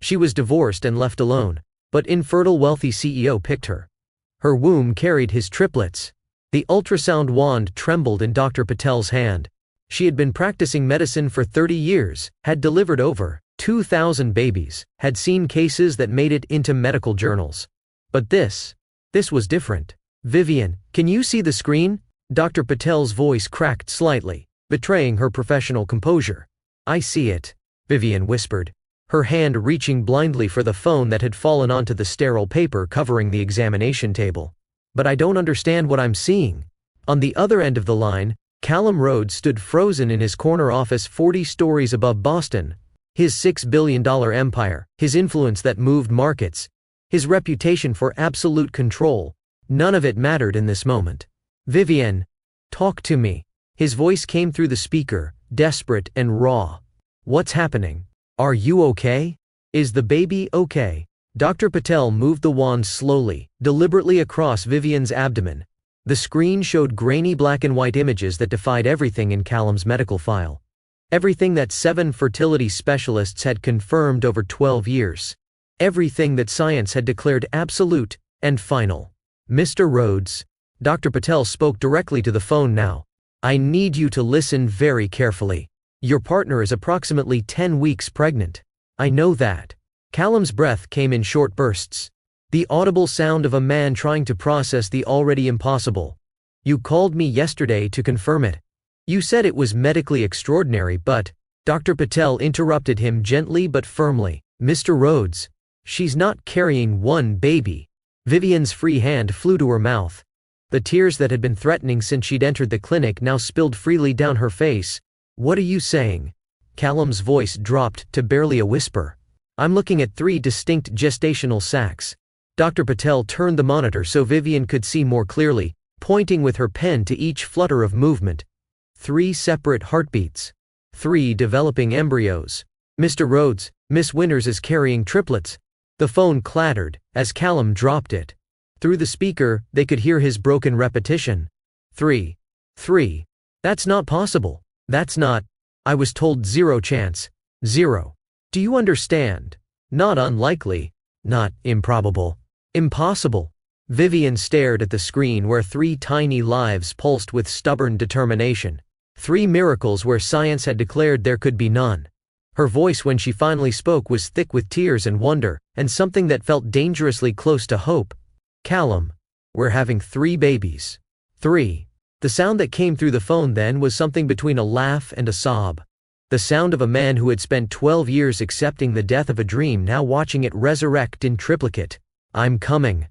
She was divorced and left alone, but infertile wealthy CEO picked her. Her womb carried his triplets. The ultrasound wand trembled in Dr. Patel's hand. She had been practicing medicine for 30 years, had delivered over 2,000 babies, had seen cases that made it into medical journals. But this was different. "Vivian, can you see the screen?" Dr. Patel's voice cracked slightly, betraying her professional composure. "I see it," Vivian whispered, her hand reaching blindly for the phone that had fallen onto the sterile paper covering the examination table. "But I don't understand what I'm seeing." On the other end of the line, Callum Rhodes stood frozen in his corner office 40 stories above Boston. His $6 billion empire, his influence that moved markets, his reputation for absolute control, none of it mattered in this moment. "Vivian, talk to me." His voice came through the speaker, desperate and raw. "What's happening? Are you okay? Is the baby okay?" Dr. Patel moved the wand slowly, deliberately across Vivian's abdomen. The screen showed grainy black and white images that defied everything in Callum's medical file. Everything that 7 fertility specialists had confirmed over 12 years. Everything that science had declared absolute and final. "Mr. Rhodes," Dr. Patel spoke directly to the phone now, "I need you to listen very carefully. Your partner is approximately 10 weeks pregnant. I know that." Callum's breath came in short bursts. The audible sound of a man trying to process the already impossible. "You called me yesterday to confirm it. You said it was medically extraordinary, but..." Dr. Patel interrupted him gently but firmly. "Mr. Rhodes, she's not carrying one baby." Vivian's free hand flew to her mouth. The tears that had been threatening since she'd entered the clinic now spilled freely down her face. "What are you saying?" Callum's voice dropped to barely a whisper. "I'm looking at 3 distinct gestational sacs." Dr. Patel turned the monitor so Vivian could see more clearly, pointing with her pen to each flutter of movement. 3 separate heartbeats. 3 developing embryos. "Mr. Rhodes, Miss Winters is carrying triplets." The phone clattered as Callum dropped it. Through the speaker, they could hear his broken repetition. 3. That's not possible. That's not. I was told 0 chance. 0. Do you understand? Not unlikely. Not improbable. Impossible." Vivian stared at the screen where 3 tiny lives pulsed with stubborn determination. 3 miracles where science had declared there could be none. Her voice when she finally spoke was thick with tears and wonder, and something that felt dangerously close to hope. "Callum, we're having 3 babies. 3. The sound that came through the phone then was something between a laugh and a sob. The sound of a man who had spent 12 years accepting the death of a dream now watching it resurrect in triplicate. I'm coming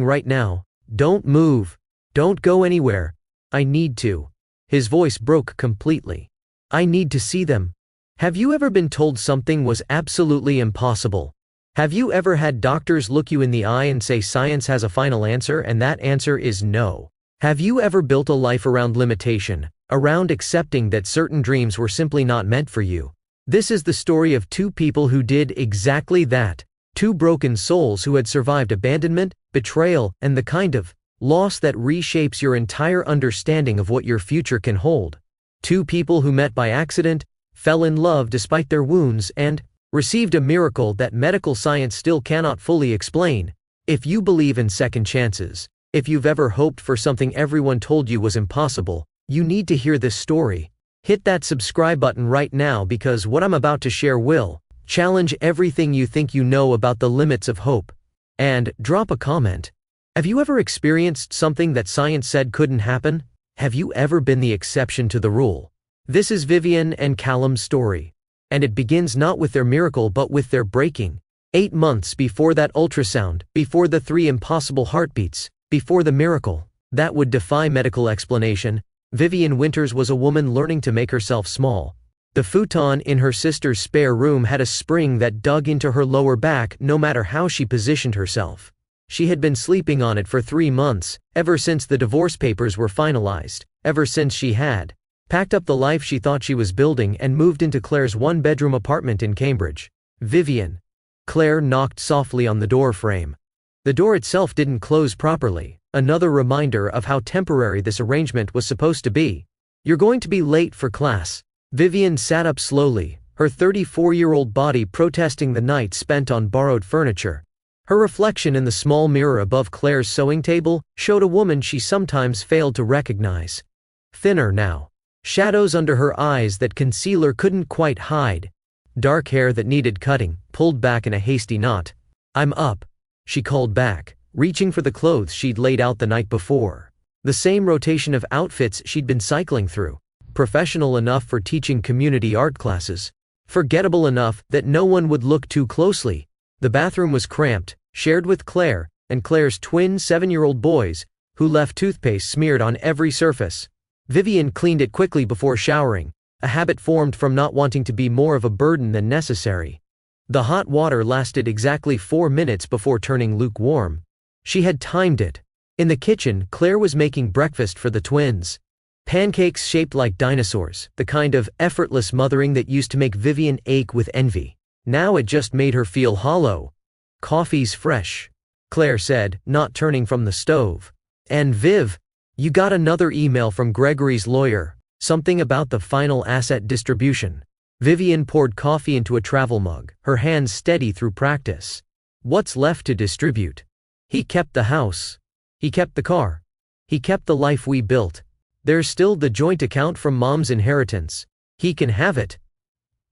right now. Don't move. Don't go anywhere. I need to." His voice broke completely. "I need to see them." Have you ever been told something was absolutely impossible? Have you ever had doctors look you in the eye and say science has a final answer and that answer is no? Have you ever built a life around limitation, around accepting that certain dreams were simply not meant for you? This is the story of 2 people who did exactly that. 2 broken souls who had survived abandonment, betrayal, and the kind of loss that reshapes your entire understanding of what your future can hold. 2 people who met by accident, fell in love despite their wounds, and received a miracle that medical science still cannot fully explain. If you believe in second chances, if you've ever hoped for something everyone told you was impossible, you need to hear this story. Hit that subscribe button right now because what I'm about to share will challenge everything you think you know about the limits of hope. And drop a comment. Have you ever experienced something that science said couldn't happen? Have you ever been the exception to the rule? This is Vivian and Callum's story. And it begins not with their miracle but with their breaking. 8 months before that ultrasound, before the 3 impossible heartbeats, before the miracle that would defy medical explanation, Vivian Winters was a woman learning to make herself small. The futon in her sister's spare room had a spring that dug into her lower back no matter how she positioned herself. She had been sleeping on it for 3 months, ever since the divorce papers were finalized, ever since she had packed up the life she thought she was building and moved into Claire's 1-bedroom apartment in Cambridge. "Vivian." Claire knocked softly on the door frame. The door itself didn't close properly, another reminder of how temporary this arrangement was supposed to be. "You're going to be late for class." Vivian sat up slowly, her 34-year-old body protesting the night spent on borrowed furniture. Her reflection in the small mirror above Claire's sewing table showed a woman she sometimes failed to recognize. Thinner now. Shadows under her eyes that concealer couldn't quite hide. Dark hair that needed cutting, pulled back in a hasty knot. "I'm up," she called back, reaching for the clothes she'd laid out the night before. The same rotation of outfits she'd been cycling through. Professional enough for teaching community art classes. Forgettable enough that no one would look too closely. The bathroom was cramped, shared with Claire and Claire's twin 7-year-old boys, who left toothpaste smeared on every surface. Vivian cleaned it quickly before showering, a habit formed from not wanting to be more of a burden than necessary. The hot water lasted exactly 4 minutes before turning lukewarm. She had timed it. In the kitchen, Claire was making breakfast for the twins. Pancakes shaped like dinosaurs, the kind of effortless mothering that used to make Vivian ache with envy. Now it just made her feel hollow. "Coffee's fresh," Claire said, not turning from the stove. "And Viv, you got another email from Gregory's lawyer, something about the final asset distribution." Vivian poured coffee into a travel mug, her hands steady through practice. "What's left to distribute? He kept the house. He kept the car. He kept the life we built. There's still the joint account from Mom's inheritance. He can have it."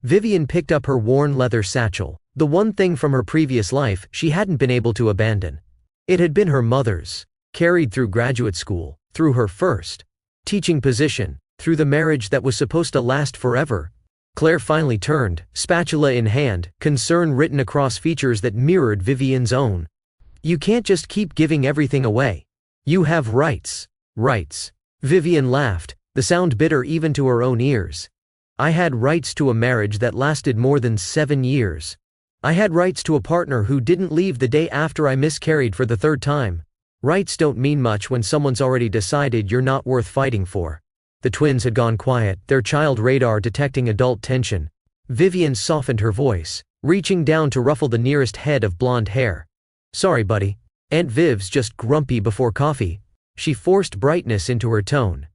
Vivian picked up her worn leather satchel, the one thing from her previous life she hadn't been able to abandon. It had been her mother's, carried through graduate school, through her first teaching position, through the marriage that was supposed to last forever. Claire finally turned, spatula in hand, concern written across features that mirrored Vivian's own. "You can't just keep giving everything away. You have rights." "Rights." Vivian laughed, the sound bitter even to her own ears. "I had rights to a marriage that lasted more than 7 years. I had rights to a partner who didn't leave the day after I miscarried for the 3rd time. Rights don't mean much when someone's already decided you're not worth fighting for." The twins had gone quiet, their child radar detecting adult tension. Vivian softened her voice, reaching down to ruffle the nearest head of blonde hair. "Sorry, buddy. Aunt Viv's just grumpy before coffee." She forced brightness into her tone.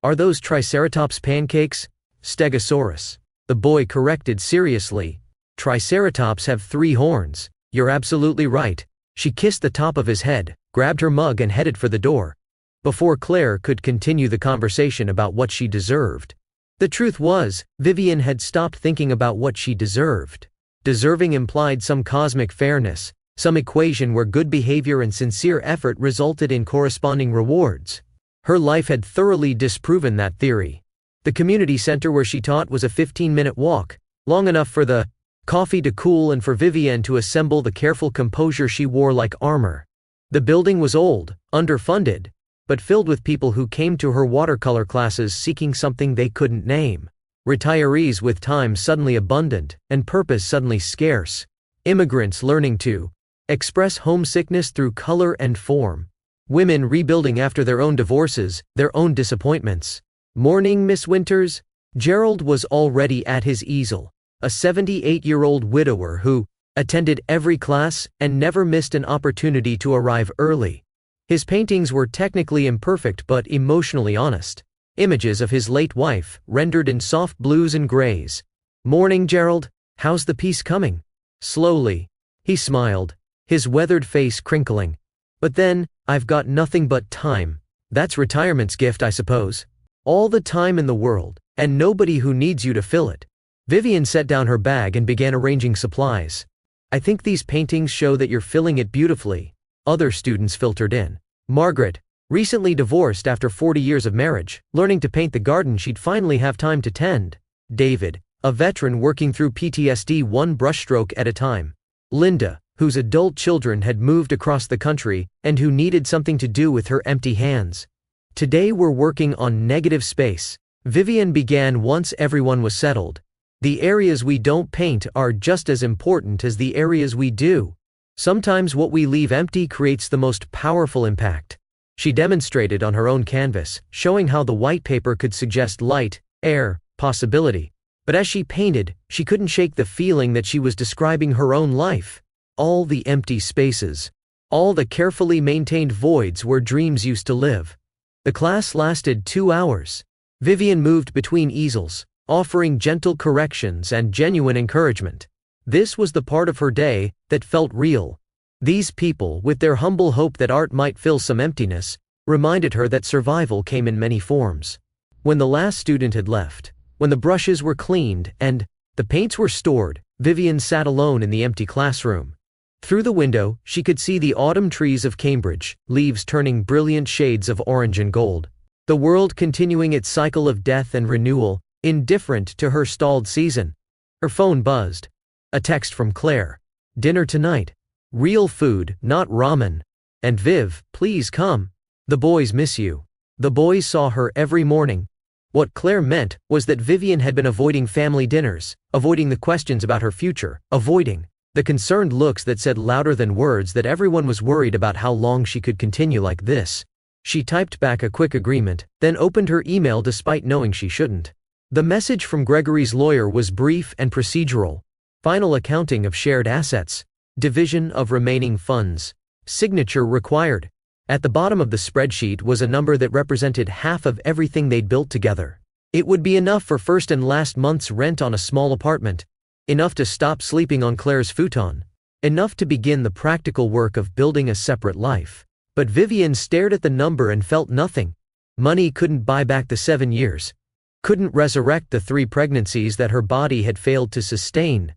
"Are those Triceratops pancakes?" "Stegosaurus," the boy corrected seriously. "Triceratops have 3 horns. You're absolutely right." She kissed the top of his head, grabbed her mug and headed for the door. Before Claire could continue the conversation about what she deserved. The truth was, Vivian had stopped thinking about what she deserved. Deserving implied some cosmic fairness, some equation where good behavior and sincere effort resulted in corresponding rewards. Her life had thoroughly disproven that theory. The community center where she taught was a 15-minute walk, long enough for the coffee to cool and for Vivian to assemble the careful composure she wore like armor. The building was old, underfunded, but filled with people who came to her watercolor classes seeking something they couldn't name. Retirees with time suddenly abundant and purpose suddenly scarce. Immigrants learning to express homesickness through color and form. Women rebuilding after their own divorces, their own disappointments. "Morning, Miss Winters." Gerald was already at his easel, a 78-year-old widower who attended every class and never missed an opportunity to arrive early. His paintings were technically imperfect but emotionally honest. Images of his late wife, rendered in soft blues and grays. "Morning, Gerald. How's the piece coming?" Slowly. He smiled, his weathered face crinkling. "But then, I've got nothing but time. That's retirement's gift, I suppose. All the time in the world, and nobody who needs you to fill it." Vivian set down her bag and began arranging supplies. "I think these paintings show that you're filling it beautifully." Other students filtered in. Margaret, recently divorced after 40 years of marriage, learning to paint the garden she'd finally have time to tend. David, a veteran working through PTSD one brushstroke at a time. Linda, whose adult children had moved across the country and who needed something to do with her empty hands. "Today we're working on negative space," Vivian began once everyone was settled. "The areas we don't paint are just as important as the areas we do. Sometimes what we leave empty creates the most powerful impact." She demonstrated on her own canvas, showing how the white paper could suggest light, air, possibility. But as she painted, she couldn't shake the feeling that she was describing her own life. All the empty spaces. All the carefully maintained voids where dreams used to live. The class lasted 2 hours. Vivian moved between easels, offering gentle corrections and genuine encouragement. This was the part of her day that felt real. These people, with their humble hope that art might fill some emptiness, reminded her that survival came in many forms. When the last student had left, when the brushes were cleaned and the paints were stored, Vivian sat alone in the empty classroom. Through the window, she could see the autumn trees of Cambridge, leaves turning brilliant shades of orange and gold. The world continuing its cycle of death and renewal, indifferent to her stalled season. Her phone buzzed. A text from Claire. "Dinner tonight. Real food, not ramen. And Viv, please come. The boys miss you." The boys saw her every morning. What Claire meant was that Vivian had been avoiding family dinners, avoiding the questions about her future, avoiding the concerned looks that said louder than words that everyone was worried about how long she could continue like this. She typed back a quick agreement, then opened her email despite knowing she shouldn't. The message from Gregory's lawyer was brief and procedural. Final accounting of shared assets. Division of remaining funds. Signature required. At the bottom of the spreadsheet was a number that represented half of everything they'd built together. It would be enough for first and last month's rent on a small apartment. Enough to stop sleeping on Claire's futon. Enough to begin the practical work of building a separate life. But Vivian stared at the number and felt nothing. Money couldn't buy back the 7 years. Couldn't resurrect the 3 pregnancies that her body had failed to sustain.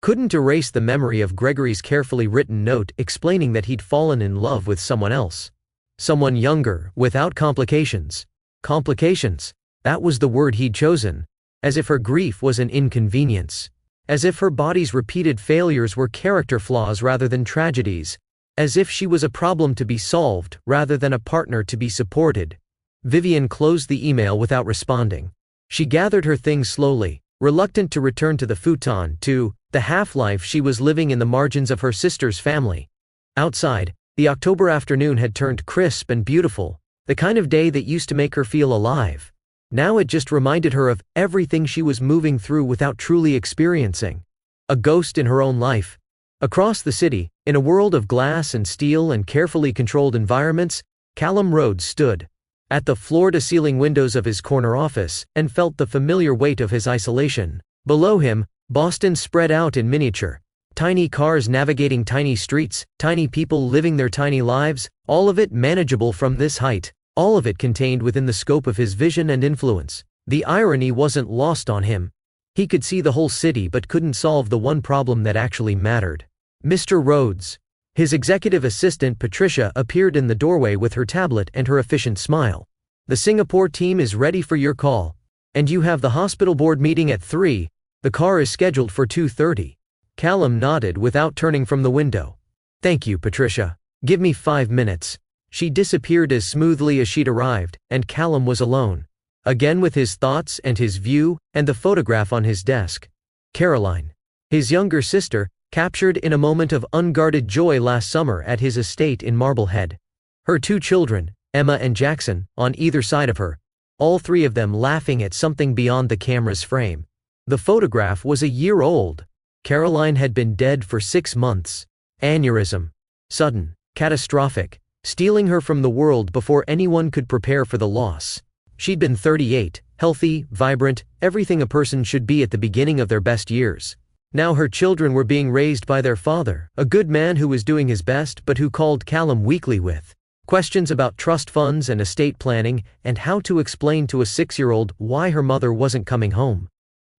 Couldn't erase the memory of Gregory's carefully written note explaining that he'd fallen in love with someone else. Someone younger, without complications. Complications. That was the word he'd chosen. As if her grief was an inconvenience. As if her body's repeated failures were character flaws rather than tragedies. As if she was a problem to be solved rather than a partner to be supported. Vivian closed the email without responding. She gathered her things slowly, reluctant to return to the futon, to the half-life she was living in the margins of her sister's family. Outside, the October afternoon had turned crisp and beautiful, the kind of day that used to make her feel alive. Now it just reminded her of everything she was moving through without truly experiencing. A ghost in her own life. Across the city, in a world of glass and steel and carefully controlled environments, Callum Rhodes stood at the floor-to-ceiling windows of his corner office and felt the familiar weight of his isolation. Below him, Boston spread out in miniature. Tiny cars navigating tiny streets, tiny people living their tiny lives, all of it manageable from this height, all of it contained within the scope of his vision and influence. The irony wasn't lost on him. He could see the whole city but couldn't solve the one problem that actually mattered. Mr. Rhodes. His executive assistant Patricia appeared in the doorway with her tablet and her efficient smile. "The Singapore team is ready for your call. And you have the hospital board meeting at 3. The car is scheduled for 2:30. Callum nodded without turning from the window. "Thank you, Patricia. Give me 5 minutes." She disappeared as smoothly as she'd arrived, and Callum was alone. Again with his thoughts and his view, and the photograph on his desk. Caroline. His younger sister, captured in a moment of unguarded joy last summer at his estate in Marblehead. Her 2 children, Emma and Jackson, on either side of her. All 3 of them laughing at something beyond the camera's frame. The photograph was a year old. Caroline had been dead for 6 months. Aneurysm. Sudden. Catastrophic. Stealing her from the world before anyone could prepare for the loss. She'd been 38, healthy, vibrant, everything a person should be at the beginning of their best years. Now her children were being raised by their father, a good man who was doing his best but who called Callum weekly with questions about trust funds and estate planning and how to explain to a 6-year-old why her mother wasn't coming home.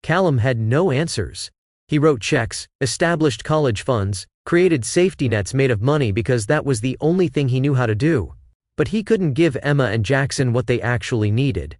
Callum had no answers. He wrote checks, established college funds, created safety nets made of money because that was the only thing he knew how to do. But he couldn't give Emma and Jackson what they actually needed.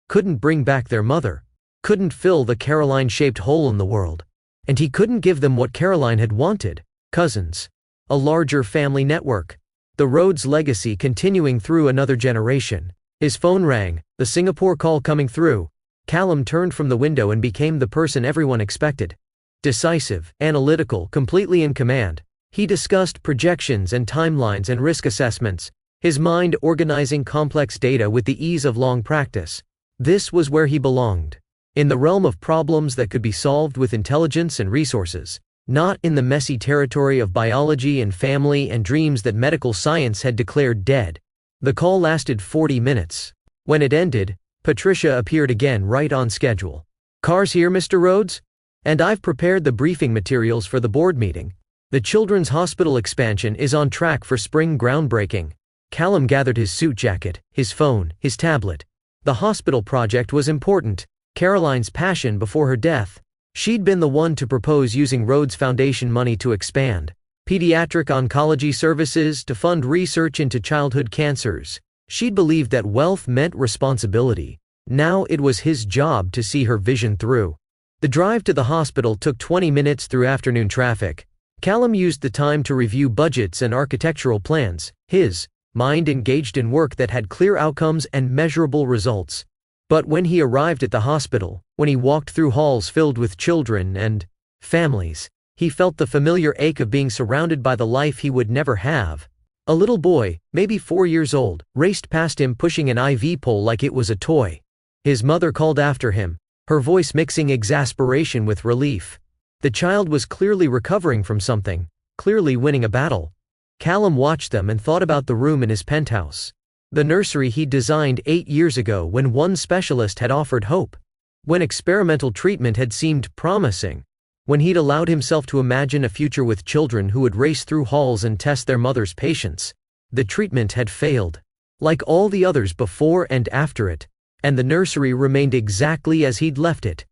Couldn't bring back their mother. Couldn't fill the Caroline-shaped hole in the world. And he couldn't give them what Caroline had wanted: cousins. A larger family network. The Rhodes legacy continuing through another generation. His phone rang, the Singapore call coming through. Callum turned from the window and became the person everyone expected. Decisive, analytical, completely in command. He discussed projections and timelines and risk assessments, his mind organizing complex data with the ease of long practice. This was where he belonged. In the realm of problems that could be solved with intelligence and resources, not in the messy territory of biology and family and dreams that medical science had declared dead. The call lasted 40 minutes. When it ended, Patricia appeared again right on schedule. "Car's here, Mr. Rhodes? And I've prepared the briefing materials for the board meeting. The children's hospital expansion is on track for spring groundbreaking." Callum gathered his suit jacket, his phone, his tablet. The hospital project was important, Caroline's passion before her death. She'd been the one to propose using Rhodes Foundation money to expand pediatric oncology services to fund research into childhood cancers. She'd believed that wealth meant responsibility. Now it was his job to see her vision through. The drive to the hospital took 20 minutes through afternoon traffic. Callum used the time to review budgets and architectural plans, his mind engaged in work that had clear outcomes and measurable results. But when he arrived at the hospital, when he walked through halls filled with children and families, he felt the familiar ache of being surrounded by the life he would never have. A little boy, maybe 4 years old, raced past him pushing an IV pole like it was a toy. His mother called after him, her voice mixing exasperation with relief. The child was clearly recovering from something, clearly winning a battle. Callum watched them and thought about the room in his penthouse. The nursery he'd designed 8 years ago when one specialist had offered hope. When experimental treatment had seemed promising. When he'd allowed himself to imagine a future with children who would race through halls and test their mother's patience. The treatment had failed. Like all the others before and after it. And the nursery remained exactly as he'd left it.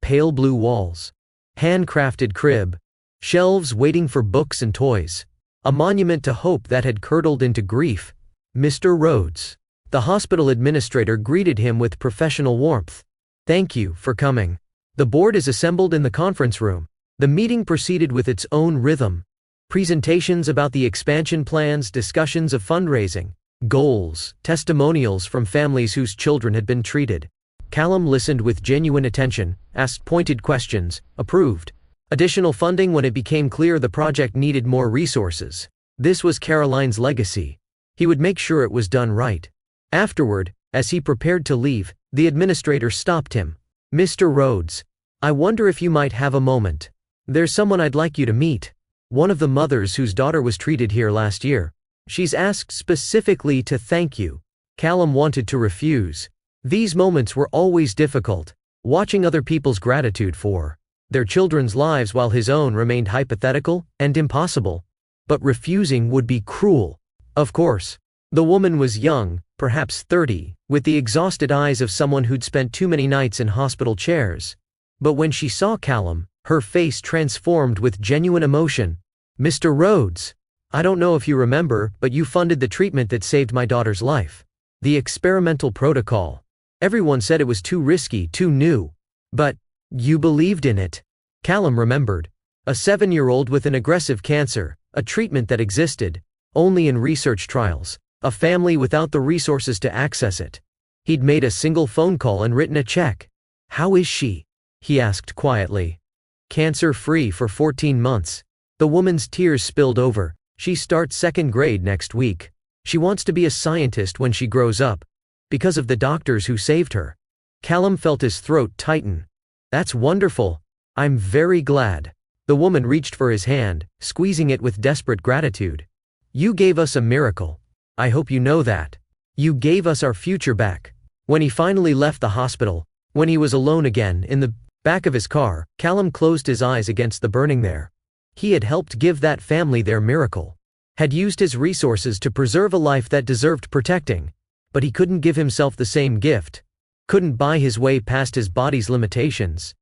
Pale blue walls. Handcrafted crib. Shelves waiting for books and toys. A monument to hope that had curdled into grief. "Mr. Rhodes." The hospital administrator greeted him with professional warmth. "Thank you for coming. The board is assembled in the conference room." The meeting proceeded with its own rhythm. Presentations about the expansion plans, discussions of fundraising, goals, testimonials from families whose children had been treated. Callum listened with genuine attention, asked pointed questions, approved additional funding when it became clear the project needed more resources. This was Caroline's legacy. He would make sure it was done right. Afterward, as he prepared to leave, the administrator stopped him. "Mr. Rhodes, I wonder if you might have a moment. There's someone I'd like you to meet. One of the mothers whose daughter was treated here last year. She's asked specifically to thank you." Callum wanted to refuse. These moments were always difficult, watching other people's gratitude for their children's lives while his own remained hypothetical and impossible. But refusing would be cruel. Of course. The woman was young, perhaps 30, with the exhausted eyes of someone who'd spent too many nights in hospital chairs. But when she saw Callum, her face transformed with genuine emotion. "Mr. Rhodes, I don't know if you remember, but you funded the treatment that saved my daughter's life. The experimental protocol. Everyone said it was too risky, too new. But you believed in it." Callum remembered. A 7-year-old with an aggressive cancer, a treatment that existed only in research trials, a family without the resources to access it. He'd made a single phone call and written a check. "How is she?" he asked quietly. "Cancer-free for 14 months. The woman's tears spilled over. She starts 2nd grade next week. She wants to be a scientist when she grows up. Because of the doctors who saved her." Callum felt his throat tighten. "That's wonderful. I'm very glad." The woman reached for his hand, squeezing it with desperate gratitude. "You gave us a miracle. I hope you know that. You gave us our future back." When he finally left the hospital, when he was alone again in the back of his car, Callum closed his eyes against the burning there. He had helped give that family their miracle. Had used his resources to preserve a life that deserved protecting. But he couldn't give himself the same gift. Couldn't buy his way past his body's limitations.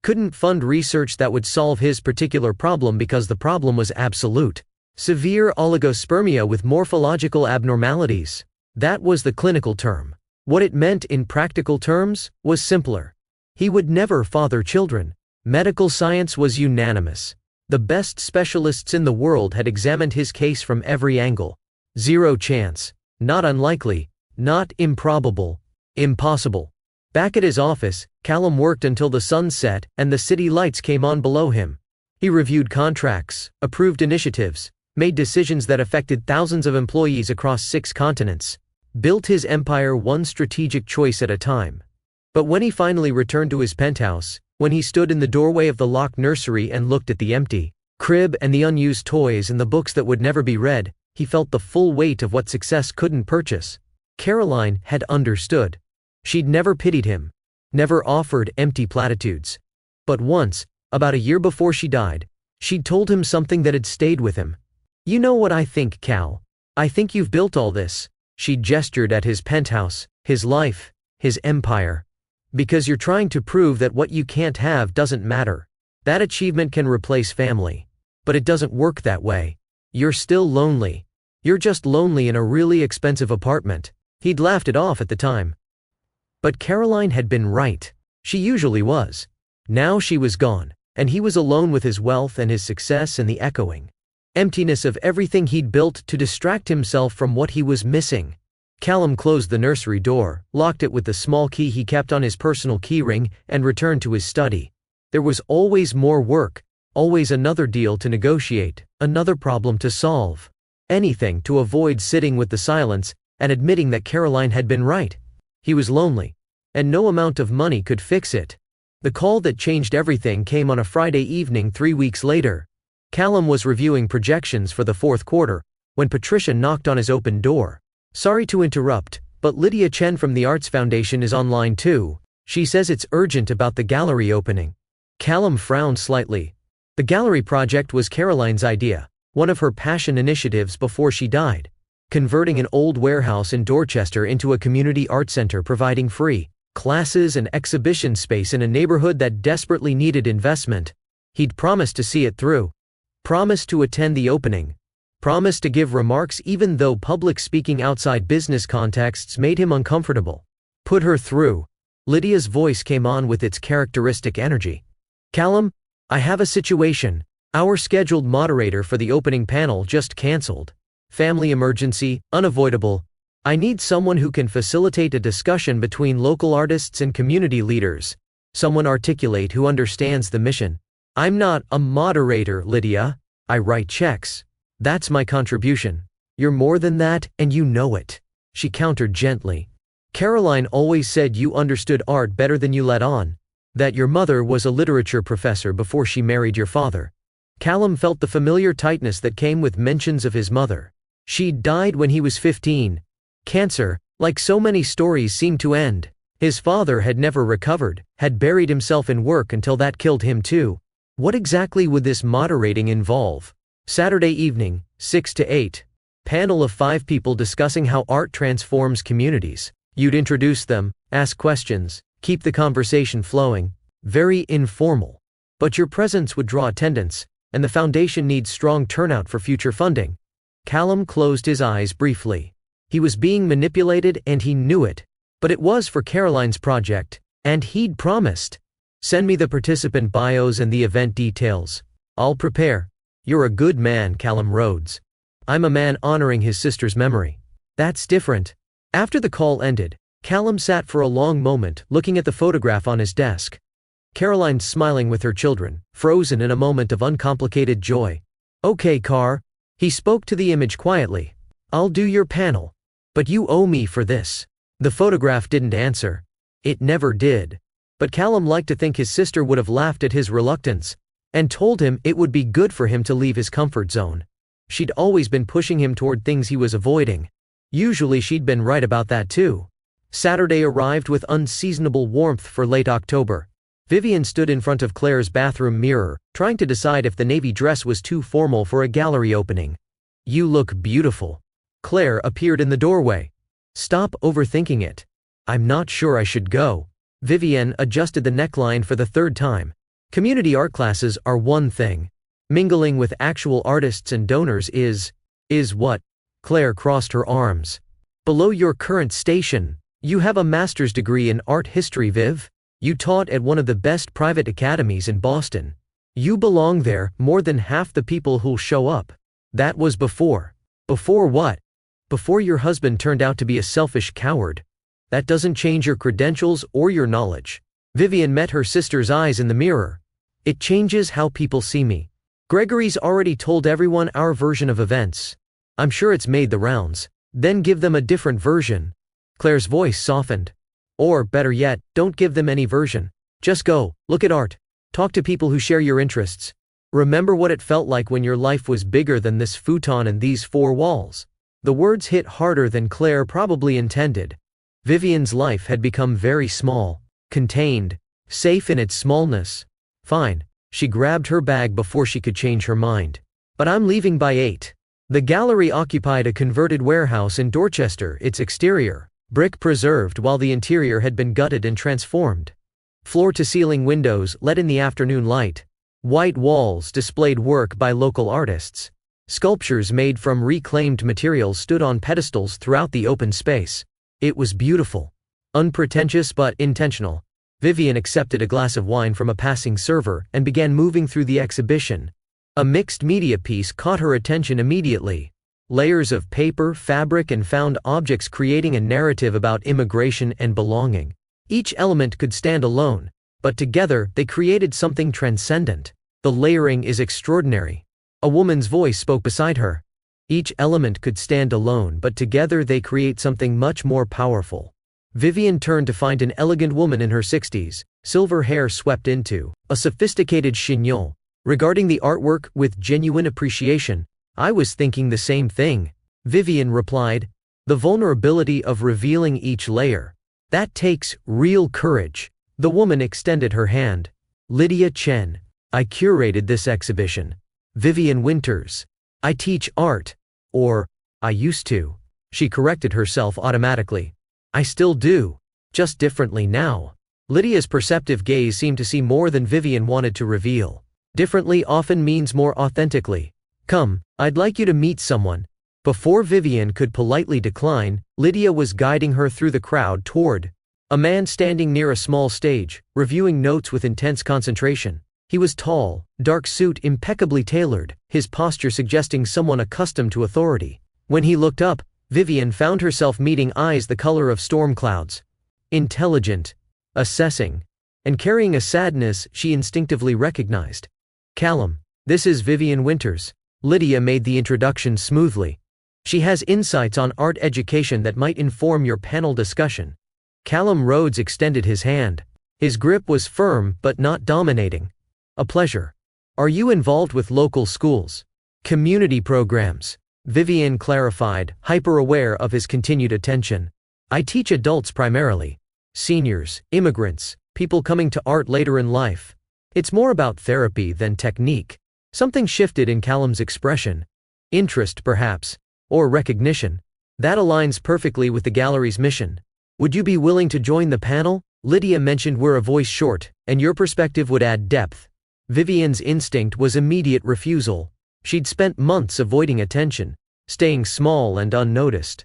Couldn't fund research that would solve his particular problem because the problem was absolute. Severe oligospermia with morphological abnormalities. That was the clinical term. What it meant in practical terms was simpler. He would never father children. Medical science was unanimous. The best specialists in the world had examined his case from every angle. Zero chance. Not unlikely. Not improbable. Impossible. Back at his office, Callum worked until the sun set and the city lights came on below him. He reviewed contracts, approved initiatives, made decisions that affected thousands of employees across 6 continents, built his empire one strategic choice at a time. But when he finally returned to his penthouse, when he stood in the doorway of the locked nursery and looked at the empty crib and the unused toys and the books that would never be read, he felt the full weight of what success couldn't purchase. Caroline had understood. She'd never pitied him. never offered empty platitudes. But once, about a year before she died, she'd told him something that had stayed with him. "You know what I think, Cal? I think you've built all this." She gestured at his penthouse, his life, his empire. "Because you're trying to prove that what you can't have doesn't matter. That achievement can replace family. But it doesn't work that way. You're still lonely. You're just lonely in a really expensive apartment." He'd laughed it off at the time. But Caroline had been right. She usually was. Now she was gone, and he was alone with his wealth and his success and the echoing emptiness of everything he'd built to distract himself from what he was missing. Callum closed the nursery door, locked it with the small key he kept on his personal keyring, and returned to his study. There was always more work, always another deal to negotiate, another problem to solve. Anything to avoid sitting with the silence and admitting that Caroline had been right. He was lonely, and no amount of money could fix it. The call that changed everything came on a Friday evening 3 weeks later. Callum was reviewing projections for the fourth quarter when Patricia knocked on his open door. "Sorry to interrupt, but Lydia Chen from the Arts Foundation is online too. She says it's urgent about the gallery opening." Callum frowned slightly. The gallery project was Caroline's idea, one of her passion initiatives before she died. Converting an old warehouse in Dorchester into a community art center, providing free classes and exhibition space in a neighborhood that desperately needed investment. He'd promised to see it through. Promised to attend the opening. Promised to give remarks even though public speaking outside business contexts made him uncomfortable. "Put her through." Lydia's voice came on with its characteristic energy. "Callum, I have a situation. Our scheduled moderator for the opening panel just canceled. Family emergency, unavoidable. I need someone who can facilitate a discussion between local artists and community leaders. Someone articulate who understands the mission." "I'm not a moderator, Lydia. I write checks. That's my contribution." "You're more than that, and you know it," she countered gently. "Caroline always said you understood art better than you let on. That your mother was a literature professor before she married your father." Callum felt the familiar tightness that came with mentions of his mother. She'd died when he was 15. Cancer, like so many stories, seemed to end. His father had never recovered, had buried himself in work until that killed him too. What exactly would this moderating involve? Saturday evening, 6 to 8. Panel of 5 people discussing how art transforms communities. You'd introduce them, ask questions, keep the conversation flowing. Very informal. But your presence would draw attendance, and the foundation needs strong turnout for future funding. Callum closed his eyes briefly. He was being manipulated and he knew it. But it was for Caroline's project, and he'd promised. "Send me the participant bios and the event details. I'll prepare." "You're a good man, Callum Rhodes." "I'm a man honoring his sister's memory." "That's different." After the call ended, Callum sat for a long moment looking at the photograph on his desk. Caroline smiling with her children, frozen in a moment of uncomplicated joy. "Okay, Car." He spoke to the image quietly. "I'll do your panel. But you owe me for this." The photograph didn't answer. It never did. But Callum liked to think his sister would have laughed at his reluctance, and told him it would be good for him to leave his comfort zone. She'd always been pushing him toward things he was avoiding. Usually she'd been right about that too. Saturday arrived with unseasonable warmth for late October. Vivian stood in front of Claire's bathroom mirror, trying to decide if the navy dress was too formal for a gallery opening. "You look beautiful." Claire appeared in the doorway. "Stop overthinking it." "I'm not sure I should go." Vivian adjusted the neckline for the third time. "Community art classes are one thing. Mingling with actual artists and donors is what?" Claire crossed her arms. "Below your current station. You have a master's degree in art history, Viv. You taught at one of the best private academies in Boston. You belong there more than half the people who'll show up. That was before." "Before what?" "Before your husband turned out to be a selfish coward. That doesn't change your credentials or your knowledge." Vivian met her sister's eyes in the mirror. "It changes how people see me. Gregory's already told everyone our version of events. I'm sure it's made the rounds. Then give them a different version." Claire's voice softened. "Or, better yet, don't give them any version. Just go, look at art. Talk to people who share your interests. Remember what it felt like when your life was bigger than this futon and these 4 walls." The words hit harder than Claire probably intended. Vivian's life had become very small. contained, safe in its smallness. Fine. She grabbed her bag before she could change her mind. But I'm leaving by 8. The gallery occupied a converted warehouse in Dorchester, its exterior, brick preserved while the interior had been gutted and transformed. Floor-to-ceiling windows let in the afternoon light. White walls displayed work by local artists. Sculptures made from reclaimed materials stood on pedestals throughout the open space. It was beautiful. Unpretentious but intentional. Vivian accepted a glass of wine from a passing server and began moving through the exhibition. A mixed media piece caught her attention immediately. Layers of paper, fabric, and found objects creating a narrative about immigration and belonging. Each element could stand alone, but together they created something transcendent. The layering is extraordinary. A woman's voice spoke beside her. Each element could stand alone, but together they create something much more powerful. Vivian turned to find an elegant woman in her 60s, silver hair swept into a sophisticated chignon. Regarding the artwork with genuine appreciation, I was thinking the same thing, Vivian replied. The vulnerability of revealing each layer. That takes real courage. The woman extended her hand. Lydia Chen. I curated this exhibition. Vivian Winters. I teach art. Or, I used to. She corrected herself automatically. I still do. Just differently now. Lydia's perceptive gaze seemed to see more than Vivian wanted to reveal. Differently often means more authentically. Come, I'd like you to meet someone. Before Vivian could politely decline, Lydia was guiding her through the crowd toward a man standing near a small stage, reviewing notes with intense concentration. He was tall, dark suit impeccably tailored, his posture suggesting someone accustomed to authority. When he looked up, Vivian found herself meeting eyes the color of storm clouds. Intelligent, assessing, and carrying a sadness she instinctively recognized. Callum, this is Vivian Winters. Lydia made the introduction smoothly. She has insights on art education that might inform your panel discussion. Callum Rhodes extended his hand. His grip was firm but not dominating. A pleasure. Are you involved with local schools? Community programs? Vivian clarified, hyper-aware of his continued attention. I teach adults primarily. Seniors, immigrants, people coming to art later in life. It's more about therapy than technique. Something shifted in Callum's expression. Interest, perhaps. Or recognition. That aligns perfectly with the gallery's mission. Would you be willing to join the panel? Lydia mentioned we're a voice short, and your perspective would add depth. Vivian's instinct was immediate refusal. She'd spent months avoiding attention, staying small and unnoticed.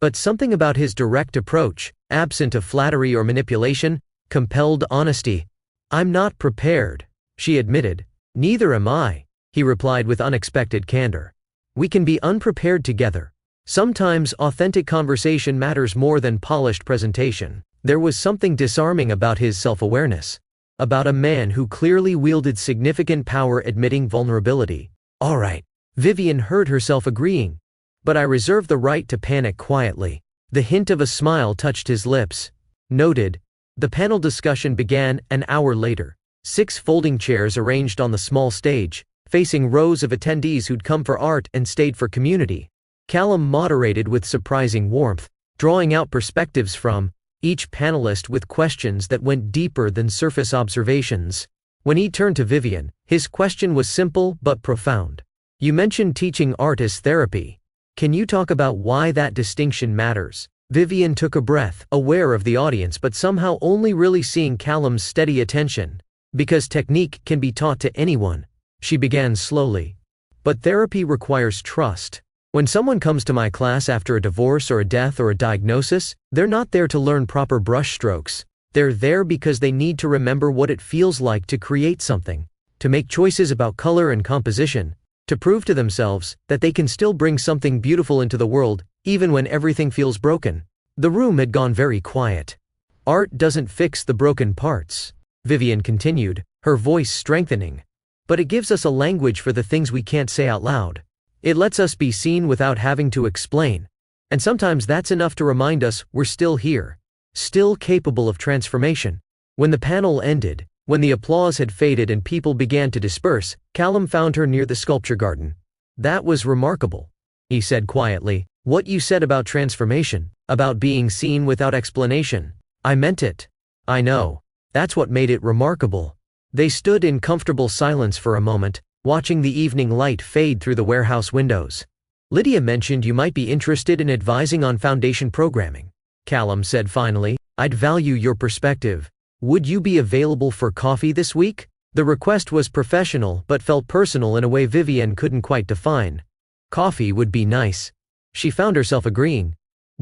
But something about his direct approach, absent of flattery or manipulation, compelled honesty. I'm not prepared, she admitted. Neither am I, he replied with unexpected candor. We can be unprepared together. Sometimes authentic conversation matters more than polished presentation. There was something disarming about his self-awareness. About a man who clearly wielded significant power admitting vulnerability. All right, Vivian heard herself agreeing. But I reserve the right to panic quietly. The hint of a smile touched his lips. Noted. The panel discussion began an hour later. 6 folding chairs arranged on the small stage, facing rows of attendees who'd come for art and stayed for community. Callum moderated with surprising warmth, drawing out perspectives from each panelist with questions that went deeper than surface observations. When he turned to Vivian, his question was simple but profound. You mentioned teaching art as therapy. Can you talk about why that distinction matters? Vivian took a breath, aware of the audience but somehow only really seeing Callum's steady attention. Because technique can be taught to anyone, she began slowly. But therapy requires trust. When someone comes to my class after a divorce or a death or a diagnosis, they're not there to learn proper brushstrokes. They're there because they need to remember what it feels like to create something, to make choices about color and composition, to prove to themselves that they can still bring something beautiful into the world, even when everything feels broken. The room had gone very quiet. Art doesn't fix the broken parts, Vivian continued, her voice strengthening. But it gives us a language for the things we can't say out loud. It lets us be seen without having to explain. And sometimes that's enough to remind us we're still here, still capable of transformation. When the panel ended, when the applause had faded and people began to disperse, Callum found her near the sculpture garden. That was remarkable, he said quietly. What you said about transformation, about being seen without explanation. I meant it. I know. That's what made it remarkable. They stood in comfortable silence for a moment, watching the evening light fade through the warehouse windows. Lydia mentioned you might be interested in advising on foundation programming. Callum said finally, I'd value your perspective. Would you be available for coffee this week? The request was professional but felt personal in a way Vivienne couldn't quite define. Coffee would be nice. She found herself agreeing.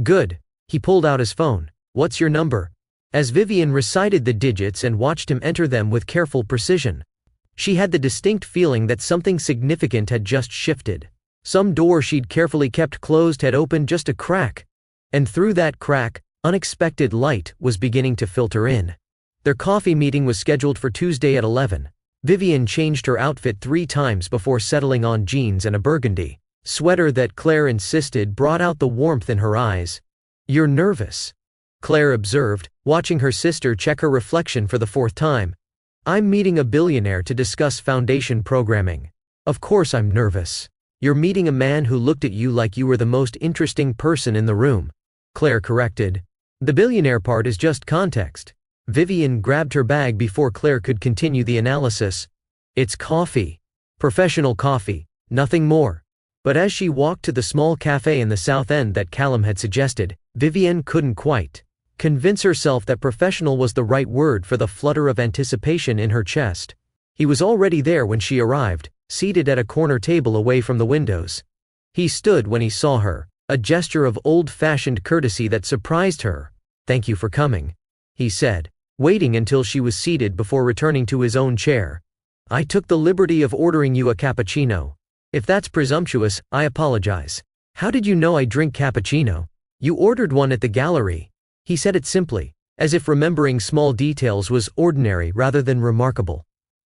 Good. He pulled out his phone. What's your number? As Vivienne recited the digits and watched him enter them with careful precision, she had the distinct feeling that something significant had just shifted. Some door she'd carefully kept closed had opened just a crack, and through that crack, unexpected light was beginning to filter in. Their coffee meeting was scheduled for Tuesday at 11. Vivienne changed her outfit 3 times before settling on jeans and a burgundy sweater that Claire insisted brought out the warmth in her eyes. You're nervous, Claire observed, watching her sister check her reflection for the 4th time. I'm meeting a billionaire to discuss foundation programming. Of course I'm nervous. You're meeting a man who looked at you like you were the most interesting person in the room, Claire corrected. The billionaire part is just context. Vivienne grabbed her bag before Claire could continue the analysis. It's coffee. Professional coffee, nothing more. But as she walked to the small cafe in the South End that Callum had suggested, Vivienne couldn't quite convince herself that professional was the right word for the flutter of anticipation in her chest. He was already there when she arrived, seated at a corner table away from the windows. He stood when he saw her, a gesture of old-fashioned courtesy that surprised her. Thank you for coming, he said, waiting until she was seated before returning to his own chair. I took the liberty of ordering you a cappuccino. If that's presumptuous, I apologize. How did you know I drink cappuccino? You ordered one at the gallery. He said it simply, as if remembering small details was ordinary rather than remarkable.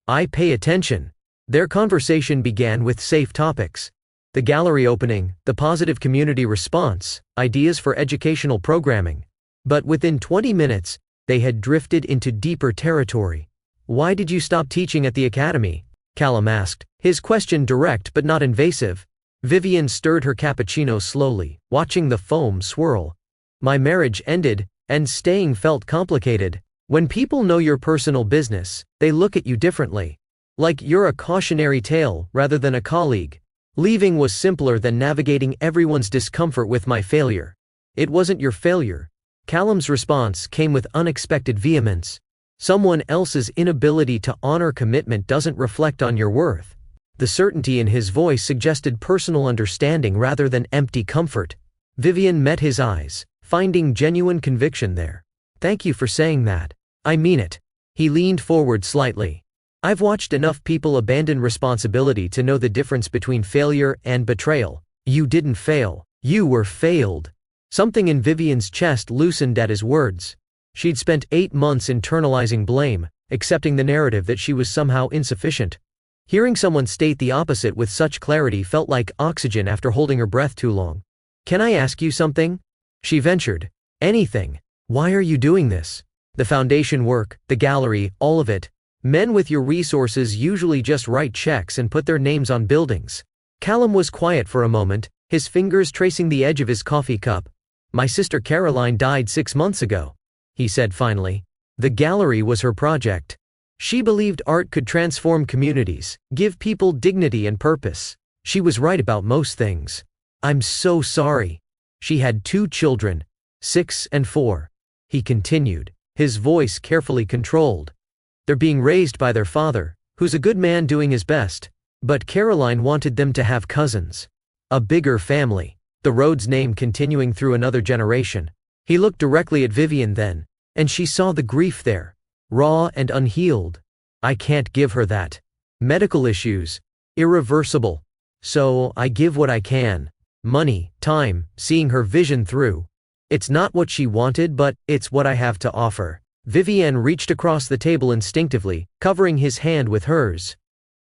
I pay attention. Their conversation began with safe topics. The gallery opening, the positive community response, ideas for educational programming. But within 20 minutes, they had drifted into deeper territory. Why did you stop teaching at the academy? Callum asked, his question direct but not invasive. Vivienne stirred her cappuccino slowly, watching the foam swirl. My marriage ended, and staying felt complicated. When people know your personal business, they look at you differently. Like you're a cautionary tale rather than a colleague. Leaving was simpler than navigating everyone's discomfort with my failure. It wasn't your failure. Callum's response came with unexpected vehemence. Someone else's inability to honor commitment doesn't reflect on your worth. The certainty in his voice suggested personal understanding rather than empty comfort. Vivienne met his eyes, finding genuine conviction there. Thank you for saying that. I mean it. He leaned forward slightly. I've watched enough people abandon responsibility to know the difference between failure and betrayal. You didn't fail. You were failed. Something in Vivienne's chest loosened at his words. She'd spent 8 months internalizing blame, accepting the narrative that she was somehow insufficient. Hearing someone state the opposite with such clarity felt like oxygen after holding her breath too long. Can I ask you something? She ventured. Anything. Why are you doing this? The foundation work, the gallery, all of it. Men with your resources usually just write checks and put their names on buildings. Callum was quiet for a moment, his fingers tracing the edge of his coffee cup. My sister Caroline died 6 months ago, he said finally. The gallery was her project. She believed art could transform communities, give people dignity and purpose. She was right about most things. I'm so sorry. She had 2 children, 6 and 4. He continued, his voice carefully controlled. They're being raised by their father, who's a good man doing his best. But Caroline wanted them to have cousins. A bigger family. The road's name continuing through another generation. He looked directly at Vivienne then, and she saw the grief there. Raw and unhealed. I can't give her that. Medical issues. Irreversible. So, I give what I can. Money, time, seeing her vision through. It's not what she wanted, but it's what I have to offer. Vivienne reached across the table instinctively, covering his hand with hers.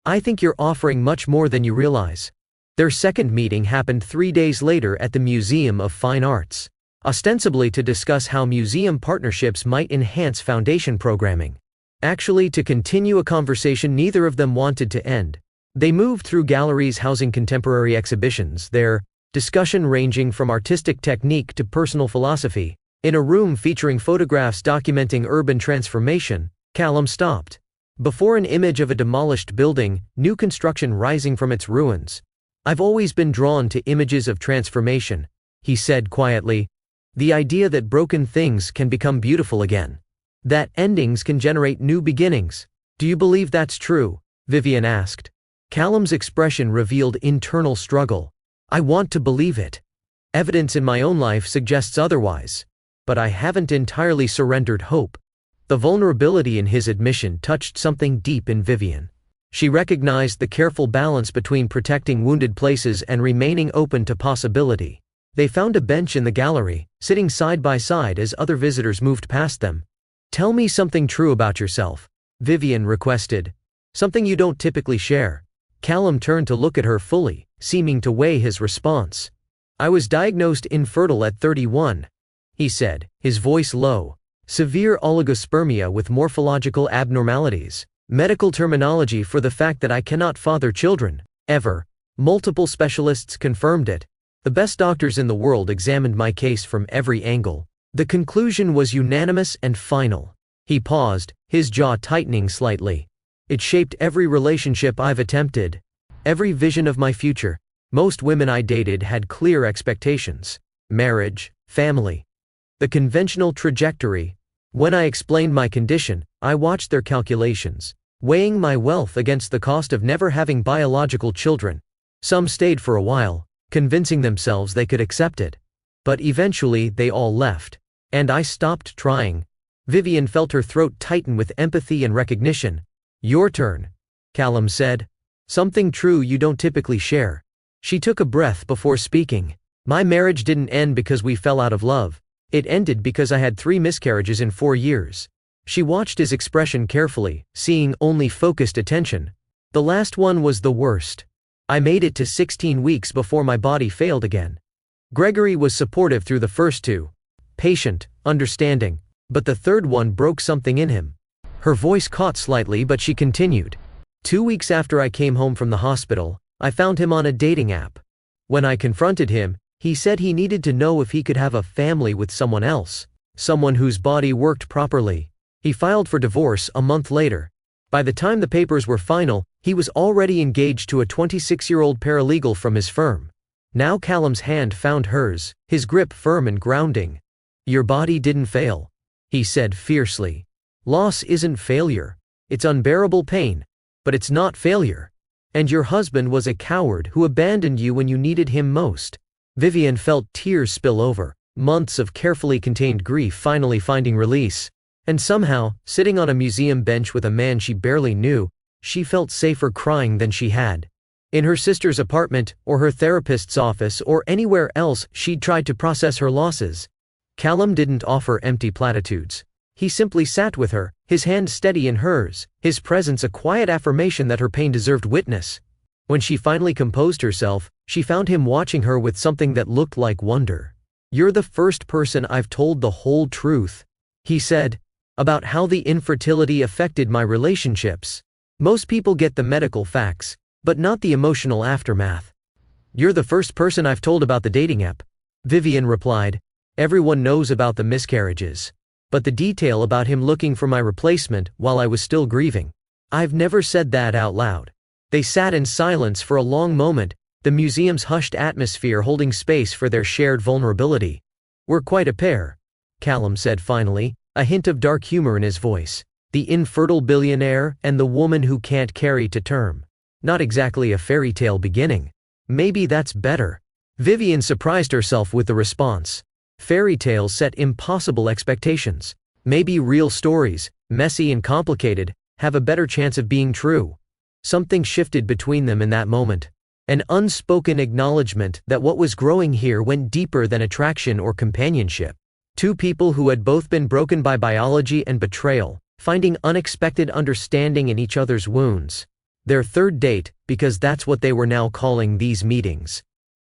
I think you're offering much more than you realize. Their second meeting happened 3 days later at the Museum of Fine Arts, ostensibly to discuss how museum partnerships might enhance foundation programming. Actually, to continue a conversation neither of them wanted to end. They moved through galleries housing contemporary exhibitions, their discussion ranging from artistic technique to personal philosophy. In a room featuring photographs documenting urban transformation, Callum stopped. Before an image of a demolished building, new construction rising from its ruins. I've always been drawn to images of transformation, he said quietly. The idea that broken things can become beautiful again. That endings can generate new beginnings. Do you believe that's true? Vivian asked. Callum's expression revealed internal struggle. I want to believe it. Evidence in my own life suggests otherwise. But I haven't entirely surrendered hope. The vulnerability in his admission touched something deep in Vivian. She recognized the careful balance between protecting wounded places and remaining open to possibility. They found a bench in the gallery, sitting side by side as other visitors moved past them. Tell me something true about yourself, Vivian requested. Something you don't typically share. Callum turned to look at her fully, seeming to weigh his response. I was diagnosed infertile at 31, he said, his voice low. Severe oligospermia with morphological abnormalities. Medical terminology for the fact that I cannot father children, ever. Multiple specialists confirmed it. The best doctors in the world examined my case from every angle. The conclusion was unanimous and final. He paused, his jaw tightening slightly. It shaped every relationship I've attempted. Every vision of my future. Most women I dated had clear expectations. Marriage, family. The conventional trajectory. When I explained my condition, I watched their calculations, weighing my wealth against the cost of never having biological children. Some stayed for a while, convincing themselves they could accept it. But eventually they all left. And I stopped trying. Vivian felt her throat tighten with empathy and recognition. Your turn, Callum said. Something true you don't typically share. She took a breath before speaking. My marriage didn't end because we fell out of love. It ended because I had 3 miscarriages in 4 years. She watched his expression carefully, seeing only focused attention. The last one was the worst. I made it to 16 weeks before my body failed again. Gregory was supportive through the first 2. Patient, understanding. But the third one broke something in him. Her voice caught slightly, but she continued. 2 weeks after I came home from the hospital, I found him on a dating app. When I confronted him, he said he needed to know if he could have a family with someone else, someone whose body worked properly. He filed for divorce a month later. By the time the papers were final, he was already engaged to a 26-year-old paralegal from his firm. Now Callum's hand found hers, his grip firm and grounding. Your body didn't fail, he said fiercely. Loss isn't failure. It's unbearable pain. But it's not failure. And your husband was a coward who abandoned you when you needed him most. Vivian felt tears spill over, months of carefully contained grief finally finding release. And somehow, sitting on a museum bench with a man she barely knew, she felt safer crying than she had. In her sister's apartment, or her therapist's office, or anywhere else she'd tried to process her losses. Callum didn't offer empty platitudes. He simply sat with her, his hand steady in hers, his presence a quiet affirmation that her pain deserved witness. When she finally composed herself, she found him watching her with something that looked like wonder. You're the first person I've told the whole truth, he said, about how the infertility affected my relationships. Most people get the medical facts, but not the emotional aftermath. You're the first person I've told about the dating app, Vivian replied. Everyone knows about the miscarriages. But the detail about him looking for my replacement while I was still grieving. I've never said that out loud. They sat in silence for a long moment, the museum's hushed atmosphere holding space for their shared vulnerability. We're quite a pair, Callum said finally, a hint of dark humor in his voice. The infertile billionaire and the woman who can't carry to term. Not exactly a fairy tale beginning. Maybe that's better. Vivian surprised herself with the response. Fairy tales set impossible expectations. Maybe real stories, messy and complicated, have a better chance of being true. Something shifted between them in that moment. An unspoken acknowledgement that what was growing here went deeper than attraction or companionship. 2 people who had both been broken by biology and betrayal, finding unexpected understanding in each other's wounds. Their third date, because that's what they were now calling these meetings,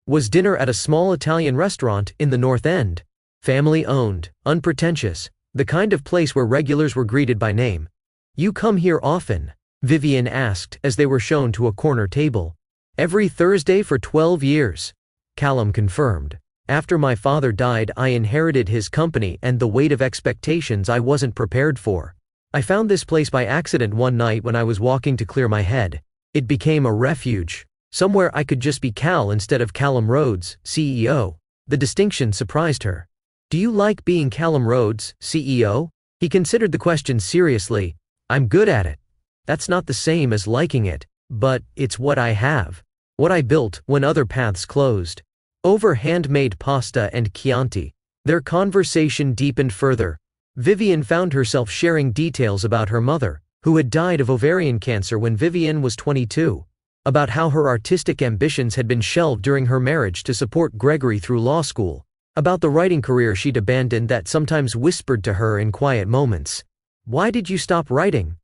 was dinner at a small Italian restaurant in the North End. Family-owned, unpretentious, the kind of place where regulars were greeted by name. You come here often? Vivian asked as they were shown to a corner table. Every Thursday for 12 years, Callum confirmed. After my father died, I inherited his company and the weight of expectations I wasn't prepared for. I found this place by accident one night when I was walking to clear my head. It became a refuge. Somewhere I could just be Cal instead of Callum Rhodes, CEO. The distinction surprised her. Do you like being Callum Rhodes, CEO? He considered the question seriously. I'm good at it. That's not the same as liking it, but it's what I have. What I built when other paths closed. Over handmade pasta and Chianti. Their conversation deepened further. Vivian found herself sharing details about her mother, who had died of ovarian cancer when Vivian was 22. About how her artistic ambitions had been shelved during her marriage to support Gregory through law school. About the writing career she'd abandoned that sometimes whispered to her in quiet moments. Why did you stop writing?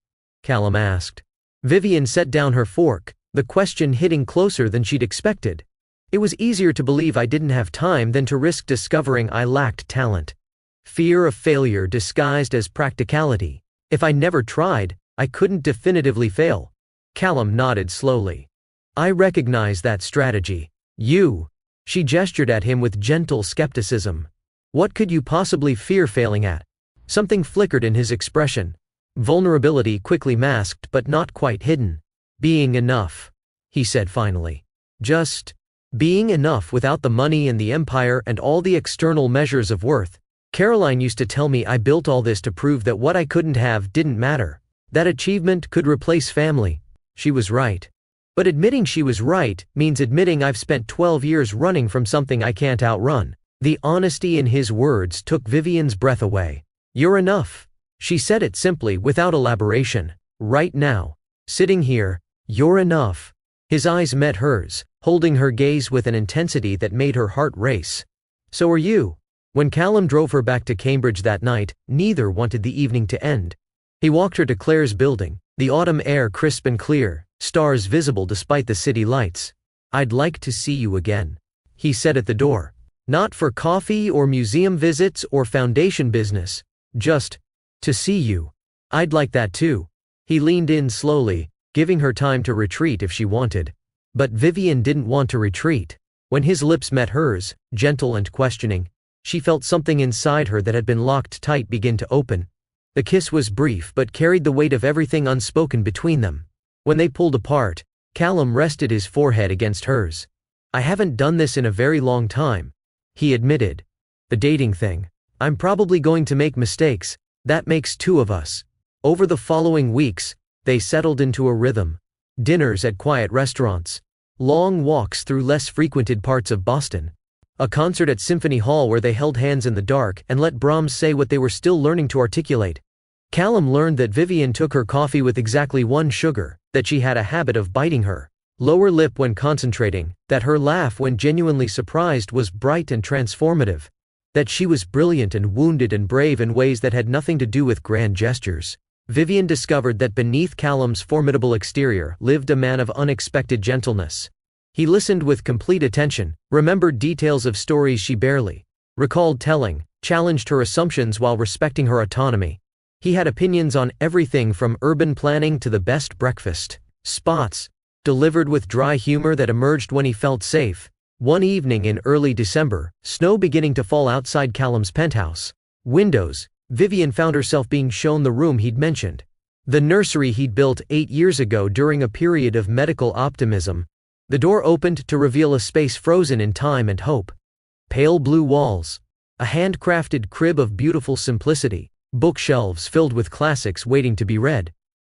Callum asked. Vivian set down her fork, the question hitting closer than she'd expected. It was easier to believe I didn't have time than to risk discovering I lacked talent. Fear of failure disguised as practicality. If I never tried, I couldn't definitively fail. Callum nodded slowly. I recognize that strategy. You. She gestured at him with gentle skepticism. What could you possibly fear failing at? Something flickered in his expression. Vulnerability quickly masked but not quite hidden. Being enough, he said finally. Just being enough without the money and the empire and all the external measures of worth. Caroline used to tell me I built all this to prove that what I couldn't have didn't matter. That achievement could replace family. She was right. But admitting she was right means admitting I've spent 12 years running from something I can't outrun. The honesty in his words took Vivian's breath away. You're enough. She said it simply without elaboration. Right now. Sitting here, you're enough. His eyes met hers, holding her gaze with an intensity that made her heart race. So are you. When Callum drove her back to Cambridge that night, neither wanted the evening to end. He walked her to Claire's building, the autumn air crisp and clear, stars visible despite the city lights. I'd like to see you again, he said at the door. Not for coffee or museum visits or foundation business. Just to see you. I'd like that too. He leaned in slowly, giving her time to retreat if she wanted. But Vivian didn't want to retreat. When his lips met hers, gentle and questioning, she felt something inside her that had been locked tight begin to open. The kiss was brief but carried the weight of everything unspoken between them. When they pulled apart, Callum rested his forehead against hers. I haven't done this in a very long time, he admitted. The dating thing. I'm probably going to make mistakes. That makes two of us. Over the following weeks, they settled into a rhythm. Dinners at quiet restaurants. Long walks through less frequented parts of Boston. A concert at Symphony Hall where they held hands in the dark and let Brahms say what they were still learning to articulate. Callum learned that Vivian took her coffee with exactly one sugar, that she had a habit of biting her lower lip when concentrating, that her laugh when genuinely surprised was bright and transformative, that she was brilliant and wounded and brave in ways that had nothing to do with grand gestures. Vivian discovered that beneath Callum's formidable exterior lived a man of unexpected gentleness. He listened with complete attention, remembered details of stories she barely recalled telling, challenged her assumptions while respecting her autonomy. He had opinions on everything from urban planning to the best breakfast spots, delivered with dry humor that emerged when he felt safe. One evening in early December, snow beginning to fall outside Callum's penthouse windows, Vivian found herself being shown the room he'd mentioned. The nursery he'd built 8 years ago during a period of medical optimism. The door opened to reveal a space frozen in time and hope. Pale blue walls. A handcrafted crib of beautiful simplicity. Bookshelves filled with classics waiting to be read.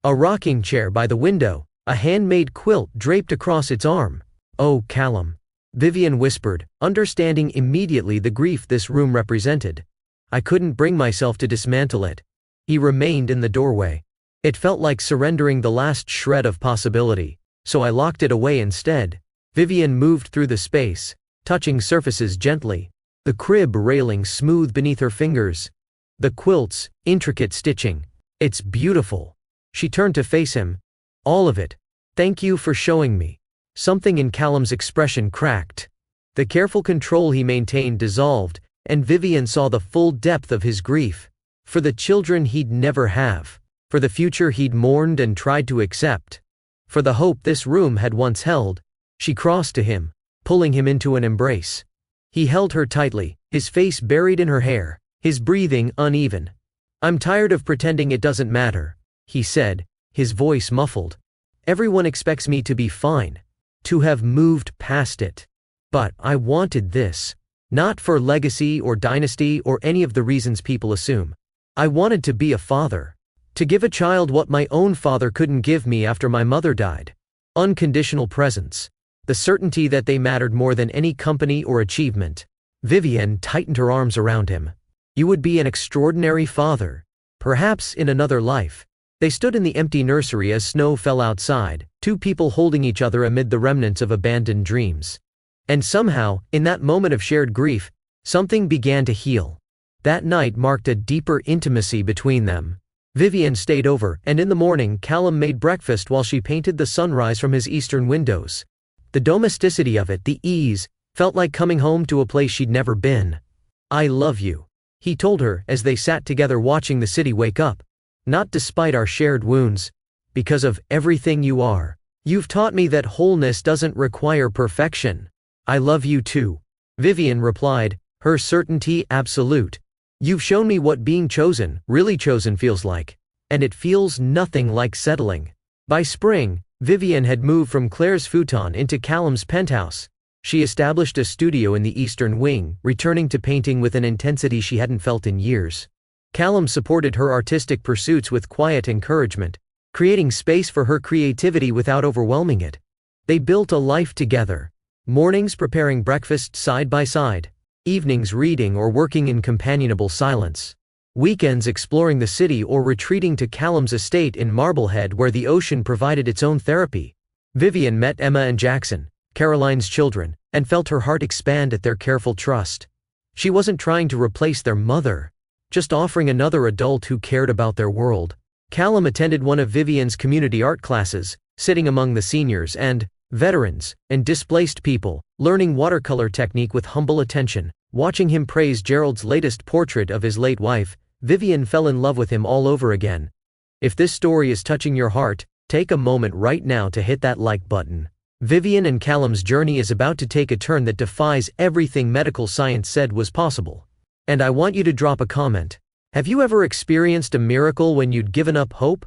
A rocking chair by the window. A handmade quilt draped across its arm. Oh, Callum. Vivian whispered, understanding immediately the grief this room represented. I couldn't bring myself to dismantle it. He remained in the doorway. It felt like surrendering the last shred of possibility. So I locked it away instead. Vivian moved through the space, touching surfaces gently. The crib railing smooth beneath her fingers. The quilt's intricate stitching. It's beautiful. She turned to face him. All of it. Thank you for showing me. Something in Callum's expression cracked. The careful control he maintained dissolved, and Vivian saw the full depth of his grief. For the children he'd never have. For the future he'd mourned and tried to accept. For the hope this room had once held. She crossed to him, pulling him into an embrace. He held her tightly, his face buried in her hair, his breathing uneven. "I'm tired of pretending it doesn't matter," he said, his voice muffled. "Everyone expects me to be fine, to have moved past it. But I wanted this. Not for legacy or dynasty or any of the reasons people assume. I wanted to be a father. To give a child what my own father couldn't give me after my mother died. Unconditional presence. The certainty that they mattered more than any company or achievement." Vivian tightened her arms around him. "You would be an extraordinary father. Perhaps in another life." They stood in the empty nursery as snow fell outside, two people holding each other amid the remnants of abandoned dreams. And somehow, in that moment of shared grief, something began to heal. That night marked a deeper intimacy between them. Vivian stayed over, and in the morning Callum made breakfast while she painted the sunrise from his eastern windows. The domesticity of it, the ease, felt like coming home to a place she'd never been. "I love you," he told her as they sat together watching the city wake up. "Not despite our shared wounds. Because of everything you are. You've taught me that wholeness doesn't require perfection. I love you too," Vivian replied, her certainty absolute. "You've shown me what being chosen, really chosen, feels like. And it feels nothing like settling." By spring, Vivian had moved from Claire's futon into Callum's penthouse. She established a studio in the eastern wing, returning to painting with an intensity she hadn't felt in years. Callum supported her artistic pursuits with quiet encouragement, creating space for her creativity without overwhelming it. They built a life together. Mornings preparing breakfast side by side. Evenings reading or working in companionable silence. Weekends exploring the city or retreating to Callum's estate in Marblehead where the ocean provided its own therapy. Vivian met Emma and Jackson, Caroline's children, and felt her heart expand at their careful trust. She wasn't trying to replace their mother, just offering another adult who cared about their world. Callum attended one of Vivian's community art classes, sitting among the seniors and veterans and displaced people, learning watercolor technique with humble attention. Watching him praise Gerald's latest portrait of his late wife, Vivian fell in love with him all over again. If this story is touching your heart, take a moment right now to hit that like button. Vivian and Callum's journey is about to take a turn that defies everything medical science said was possible. And I want you to drop a comment. Have you ever experienced a miracle when you'd given up hope?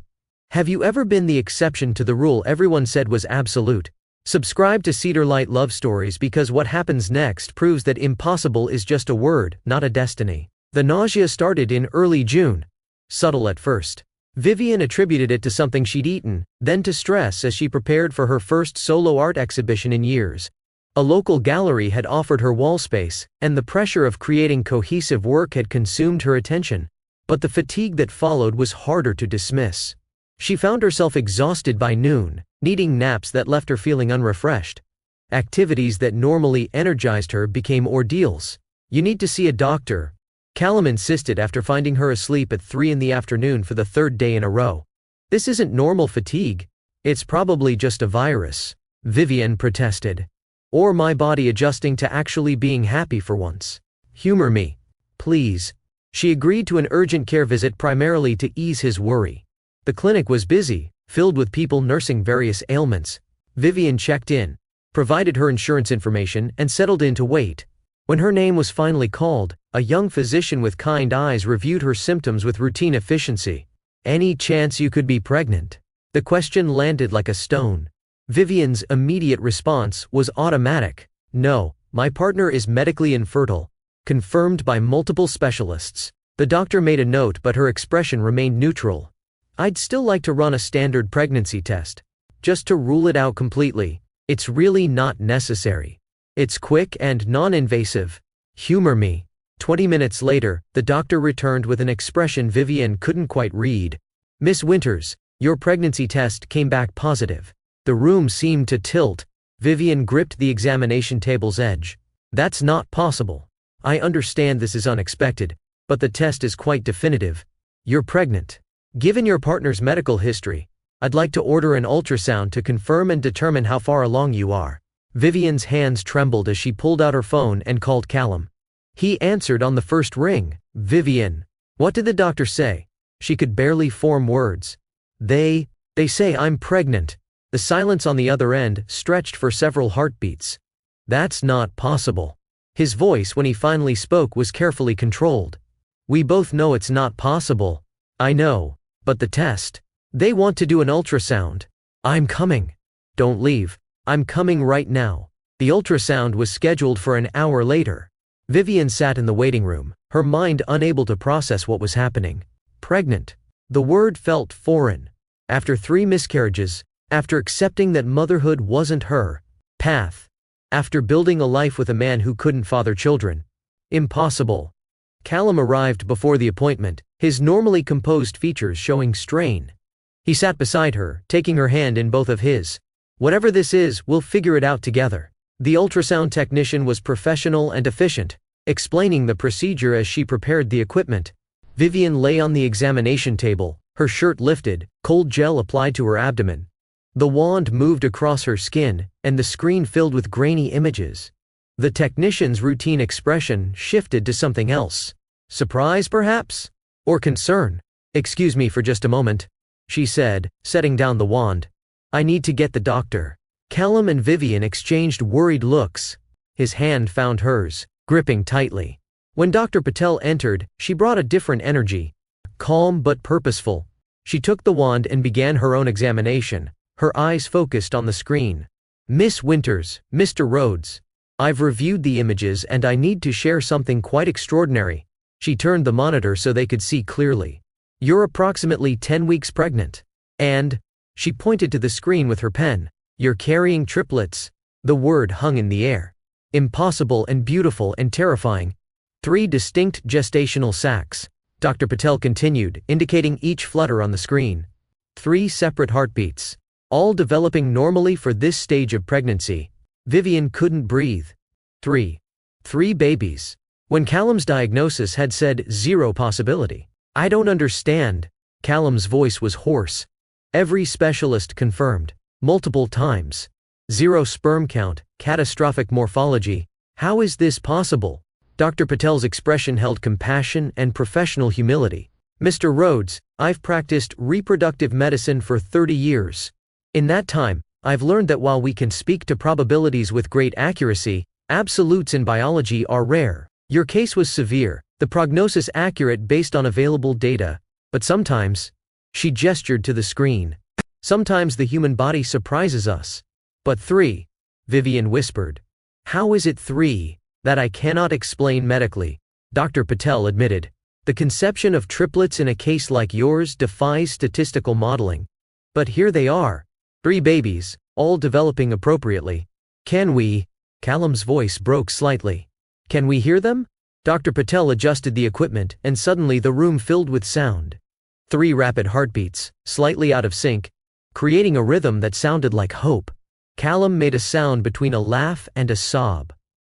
Have you ever been the exception to the rule everyone said was absolute? Subscribe to Cedar Light Love Stories because what happens next proves that impossible is just a word, not a destiny. The nausea started in early June. Subtle at first. Vivian attributed it to something she'd eaten, then to stress as she prepared for her first solo art exhibition in years. A local gallery had offered her wall space, and the pressure of creating cohesive work had consumed her attention. But the fatigue that followed was harder to dismiss. She found herself exhausted by noon, needing naps that left her feeling unrefreshed. Activities that normally energized her became ordeals. "You need to see a doctor," Callum insisted after finding her asleep at 3 in the afternoon for the third day in a row. "This isn't normal fatigue. It's probably just a virus," Vivian protested. "Or my body adjusting to actually being happy for once. Humor me, please." She agreed to an urgent care visit primarily to ease his worry. The clinic was busy, filled with people nursing various ailments. Vivian checked in, provided her insurance information, and settled in to wait. When her name was finally called, a young physician with kind eyes reviewed her symptoms with routine efficiency. "Any chance you could be pregnant?" The question landed like a stone. Vivian's immediate response was automatic. "No, my partner is medically infertile, confirmed by multiple specialists." The doctor made a note, but her expression remained neutral. "I'd still like to run a standard pregnancy test, just to rule it out completely. It's really not necessary. It's quick and non-invasive. Humor me." 20 minutes later, the doctor returned with an expression Vivian couldn't quite read. "Miss Winters, your pregnancy test came back positive." The room seemed to tilt. Vivian gripped the examination table's edge. "That's not possible. I understand this is unexpected, but the test is quite definitive. You're pregnant. Given your partner's medical history, I'd like to order an ultrasound to confirm and determine how far along you are." Vivian's hands trembled as she pulled out her phone and called Callum. He answered on the first ring. "Vivian, what did the doctor say?" She could barely form words. They say I'm pregnant." The silence on the other end stretched for several heartbeats. "That's not possible." His voice when he finally spoke was carefully controlled. "We both know it's not possible. I know. But the test. They want to do an ultrasound. I'm coming. Don't leave. I'm coming right now. The ultrasound was scheduled for an hour later. Vivian sat in the waiting room, her mind unable to process what was happening. Pregnant. The word felt foreign. After 3 miscarriages, after accepting that motherhood wasn't her path, after building a life with a man who couldn't father children. Impossible. Callum arrived before the appointment, his normally composed features showing strain. He sat beside her, taking her hand in both of his. Whatever this is, we'll figure it out together. The ultrasound technician was professional and efficient, explaining the procedure as she prepared the equipment. Vivian lay on the examination table, her shirt lifted, cold gel applied to her abdomen. The wand moved across her skin, and the screen filled with grainy images. The technician's routine expression shifted to something else. Surprise, perhaps? Or concern? Excuse me for just a moment, she said, setting down the wand. I need to get the doctor. Callum and Vivian exchanged worried looks. His hand found hers, gripping tightly. When Dr. Patel entered, she brought a different energy. Calm but purposeful. She took the wand and began her own examination, her eyes focused on the screen. Miss Winters, Mr. Rhodes. I've reviewed the images and I need to share something quite extraordinary. She turned the monitor so they could see clearly. You're approximately 10 weeks pregnant. And, she pointed to the screen with her pen, you're carrying triplets. The word hung in the air. Impossible and beautiful and terrifying. 3 distinct gestational sacs. Dr. Patel continued, indicating each flutter on the screen. 3 separate heartbeats. All developing normally for this stage of pregnancy. Vivian couldn't breathe. 3 babies. When Callum's diagnosis had said 0 possibility. I don't understand. Callum's voice was hoarse. Every specialist confirmed. Multiple times. 0 sperm count, catastrophic morphology. How is this possible? Dr. Patel's expression held compassion and professional humility. Mr. Rhodes, I've practiced reproductive medicine for 30 years. In that time, I've learned that while we can speak to probabilities with great accuracy, absolutes in biology are rare. Your case was severe, the prognosis accurate based on available data, but sometimes, she gestured to the screen. Sometimes the human body surprises us. But 3, Vivian whispered. How is it 3? That I cannot explain medically, Dr. Patel admitted. The conception of triplets in a case like yours defies statistical modeling. But here they are. 3 babies, all developing appropriately. Can we? Callum's voice broke slightly. Can we hear them? Dr. Patel adjusted the equipment and suddenly the room filled with sound. 3 rapid heartbeats, slightly out of sync, creating a rhythm that sounded like hope. Callum made a sound between a laugh and a sob.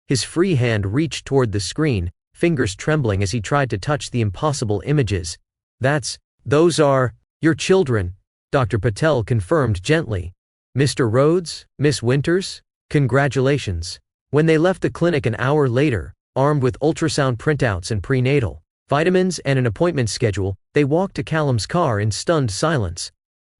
His free hand reached toward the screen, fingers trembling as he tried to touch the impossible images. Those are, your children, Dr. Patel confirmed gently. Mr. Rhodes, Miss Winters, congratulations. When they left the clinic an hour later, armed with ultrasound printouts and prenatal vitamins and an appointment schedule, they walked to Callum's car in stunned silence.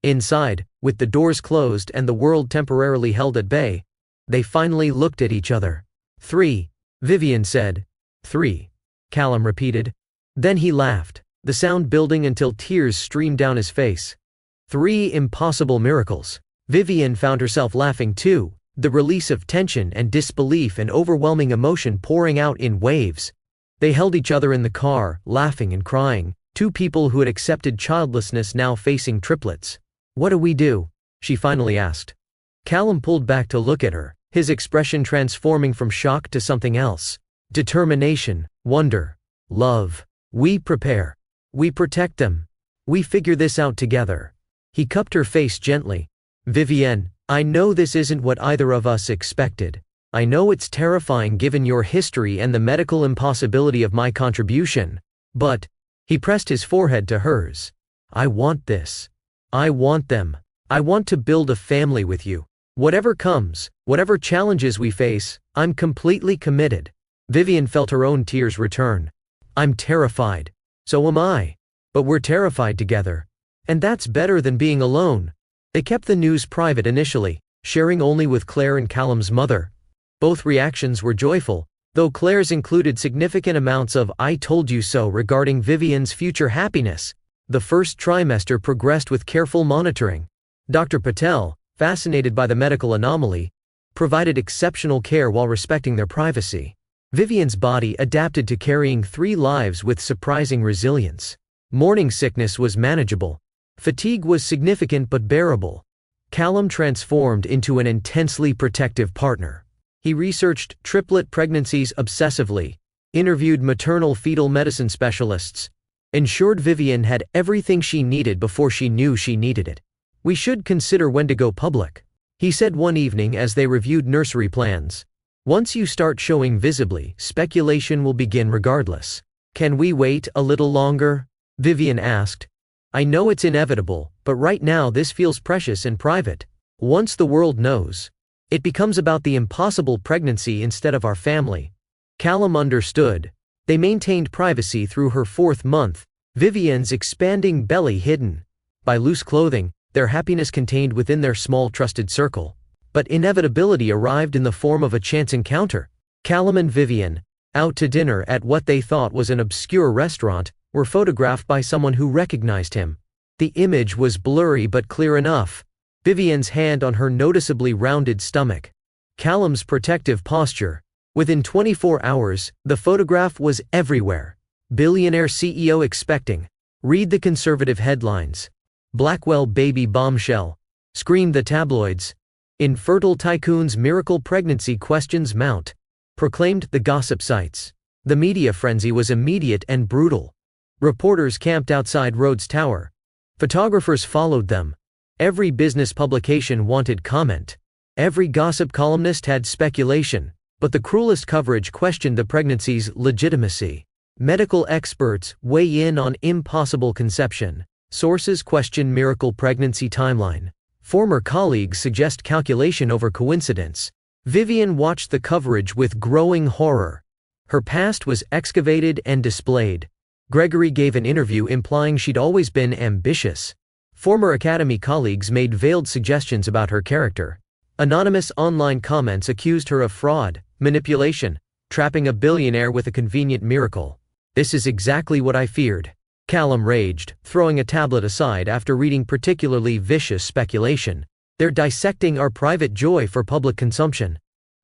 Inside, with the doors closed and the world temporarily held at bay, they finally looked at each other. 3, Vivian said. 3, Callum repeated. Then he laughed, the sound building until tears streamed down his face. 3 impossible miracles. Vivian found herself laughing too, the release of tension and disbelief and overwhelming emotion pouring out in waves. They held each other in the car, laughing and crying, 2 people who had accepted childlessness now facing triplets. What do we do? She finally asked. Callum pulled back to look at her, his expression transforming from shock to something else. Determination, wonder, love. We prepare. We protect them. We figure this out together. He cupped her face gently. Vivienne, I know this isn't what either of us expected. I know it's terrifying given your history and the medical impossibility of my contribution, but, he pressed his forehead to hers. I want this. I want them. I want to build a family with you. Whatever comes, whatever challenges we face, I'm completely committed. Vivian felt her own tears return. I'm terrified. So am I. But we're terrified together. And that's better than being alone. They kept the news private initially, sharing only with Claire and Callum's mother. Both reactions were joyful, though Claire's included significant amounts of "I told you so" regarding Vivian's future happiness. The first trimester progressed with careful monitoring. Dr. Patel, fascinated by the medical anomaly, provided exceptional care while respecting their privacy. Vivian's body adapted to carrying 3 lives with surprising resilience. Morning sickness was manageable. Fatigue was significant but bearable. Callum transformed into an intensely protective partner. He researched triplet pregnancies obsessively, interviewed maternal fetal medicine specialists, ensured Vivian had everything she needed before she knew she needed it. "We should consider when to go public," he said one evening as they reviewed nursery plans. "Once you start showing visibly, speculation will begin regardless." "Can we wait a little longer?" Vivian asked. "I know it's inevitable, but right now this feels precious and private. Once the world knows, it becomes about the impossible pregnancy instead of our family." Callum understood. They maintained privacy through her 4th month, Vivian's expanding belly hidden by loose clothing, their happiness contained within their small trusted circle. But inevitability arrived in the form of a chance encounter. Callum and Vivian, out to dinner at what they thought was an obscure restaurant, were photographed by someone who recognized him. The image was blurry but clear enough. Vivian's hand on her noticeably rounded stomach. Callum's protective posture. Within 24 hours, the photograph was everywhere. Billionaire CEO expecting. Read the conservative headlines. Blackwell baby bombshell. Screamed the tabloids. Infertile tycoon's miracle pregnancy questions mount. Proclaimed the gossip sites. The media frenzy was immediate and brutal. Reporters camped outside Rhodes Tower. Photographers followed them. Every business publication wanted comment. Every gossip columnist had speculation, but the cruelest coverage questioned the pregnancy's legitimacy. Medical experts weigh in on impossible conception. Sources question miracle pregnancy timeline. Former colleagues suggest calculation over coincidence. Vivian watched the coverage with growing horror. Her past was excavated and displayed. Gregory gave an interview implying she'd always been ambitious. Former Academy colleagues made veiled suggestions about her character. Anonymous online comments accused her of fraud, manipulation, trapping a billionaire with a convenient miracle. "This is exactly what I feared," Callum raged, throwing a tablet aside after reading particularly vicious speculation. "They're dissecting our private joy for public consumption.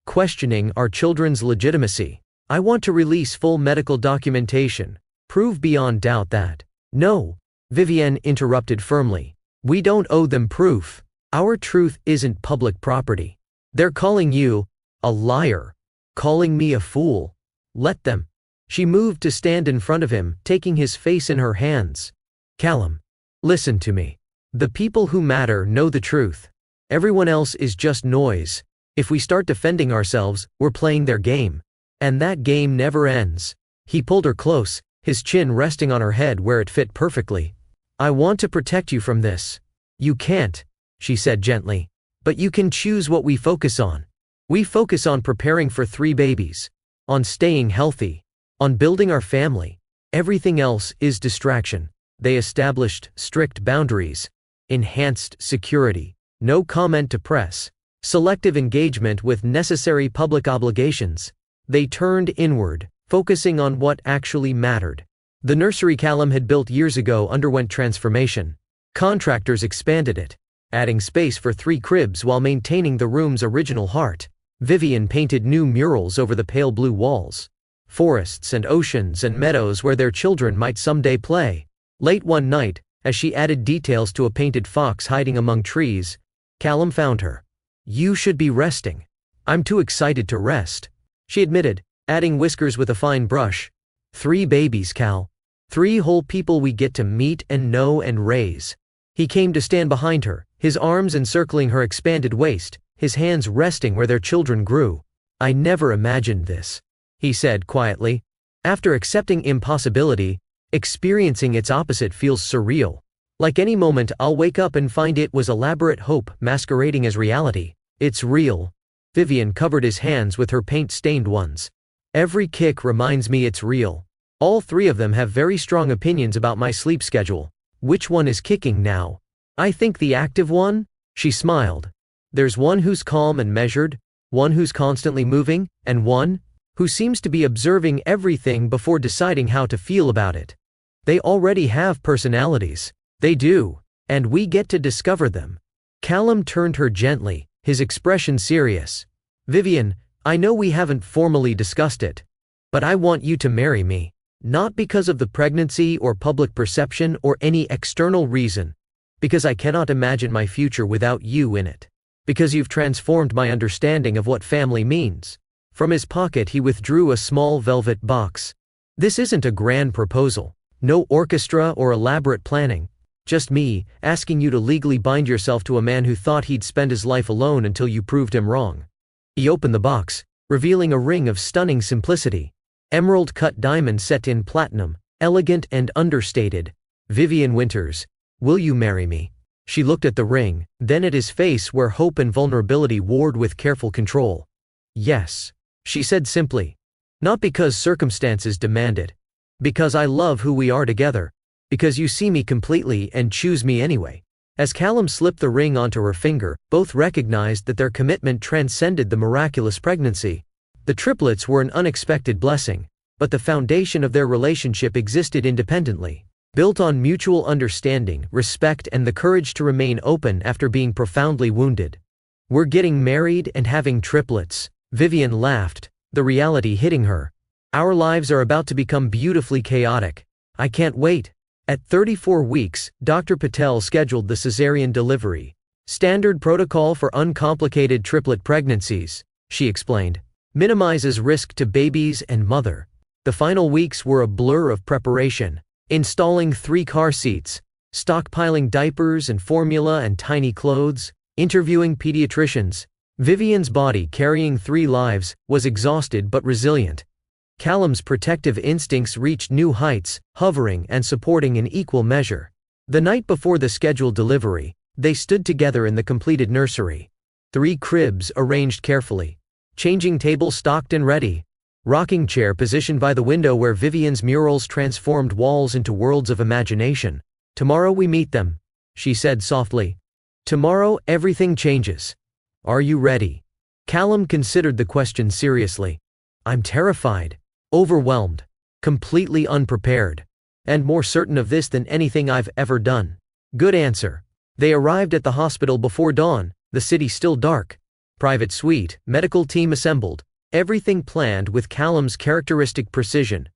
Questioning our children's legitimacy. I want to release full medical documentation. Prove beyond doubt that." "No," Vivian interrupted firmly. "We don't owe them proof. Our truth isn't public property. They're calling you a liar, calling me a fool. Let them." She moved to stand in front of him, taking his face in her hands. "Callum, listen to me. The people who matter know the truth. Everyone else is just noise. If we start defending ourselves, we're playing their game. And that game never ends." He pulled her close, his chin resting on her head where it fit perfectly. "I want to protect you from this. You can't," she said gently. "But you can choose what we focus on. We focus on preparing for 3 babies. On staying healthy. On building our family. Everything else is distraction." They established strict boundaries. Enhanced security. No comment to press. Selective engagement with necessary public obligations. They turned inward, focusing on what actually mattered. The nursery Callum had built years ago underwent transformation. Contractors expanded it, adding space for 3 cribs while maintaining the room's original heart. Vivian painted new murals over the pale blue walls. Forests and oceans and meadows where their children might someday play. Late one night, as she added details to a painted fox hiding among trees, Callum found her. "You should be resting." "I'm too excited to rest," she admitted, adding whiskers with a fine brush. 3 babies, Cal. 3 whole people we get to meet and know and raise." He came to stand behind her, his arms encircling her expanded waist, his hands resting where their children grew. "I never imagined this," he said quietly. "After accepting impossibility, experiencing its opposite feels surreal. Like any moment I'll wake up and find it was elaborate hope masquerading as reality." "It's real." Vivian covered his hands with her paint-stained ones. "Every kick reminds me it's real. All 3 of them have very strong opinions about my sleep schedule. Which one is kicking now?" "I think the active one," she smiled. "There's one who's calm and measured, one who's constantly moving, and one who seems to be observing everything before deciding how to feel about it." They already have personalities. They do. And we get to discover them. Callum turned her gently, his expression serious. Vivian, I know we haven't formally discussed it. But I want you to marry me. Not because of the pregnancy or public perception or any external reason. Because I cannot imagine my future without you in it. Because you've transformed my understanding of what family means. From his pocket he withdrew a small velvet box. This isn't a grand proposal. No orchestra or elaborate planning. Just me, asking you to legally bind yourself to a man who thought he'd spend his life alone until you proved him wrong. He opened the box, revealing a ring of stunning simplicity. Emerald-cut diamond set in platinum, elegant and understated. Vivian Winters, will you marry me? She looked at the ring, then at his face where hope and vulnerability warred with careful control. Yes, she said simply. Not because circumstances demand it. Because I love who we are together. Because you see me completely and choose me anyway. As Callum slipped the ring onto her finger, both recognized that their commitment transcended the miraculous pregnancy. The triplets were an unexpected blessing, but the foundation of their relationship existed independently, built on mutual understanding, respect, and the courage to remain open after being profoundly wounded. We're getting married and having triplets. Vivian laughed, the reality hitting her. Our lives are about to become beautifully chaotic. I can't wait. At 34 weeks, Dr. Patel scheduled the cesarean delivery. Standard protocol for uncomplicated triplet pregnancies, she explained. Minimizes risk to babies and mother. The final weeks were a blur of preparation. Installing 3 car seats, stockpiling diapers and formula and tiny clothes, interviewing pediatricians. Vivian's body, carrying 3 lives, was exhausted but resilient. Callum's protective instincts reached new heights, hovering and supporting in equal measure. The night before the scheduled delivery, they stood together in the completed nursery. 3 cribs arranged carefully. Changing table stocked and ready. Rocking chair positioned by the window where Vivian's murals transformed walls into worlds of imagination. Tomorrow we meet them, she said softly. Tomorrow everything changes. Are you ready? Callum considered the question seriously. I'm terrified. Overwhelmed. Completely unprepared. And more certain of this than anything I've ever done. Good answer. They arrived at the hospital before dawn, the city still dark. Private suite, medical team assembled. Everything planned with Callum's characteristic precision.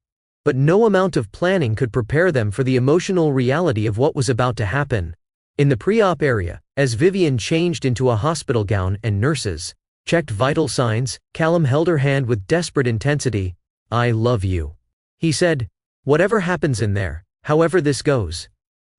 But no amount of planning could prepare them for the emotional reality of what was about to happen. In the pre-op area, as Vivian changed into a hospital gown and nurses checked vital signs, Callum held her hand with desperate intensity. I love you. He said, whatever happens in there, however this goes.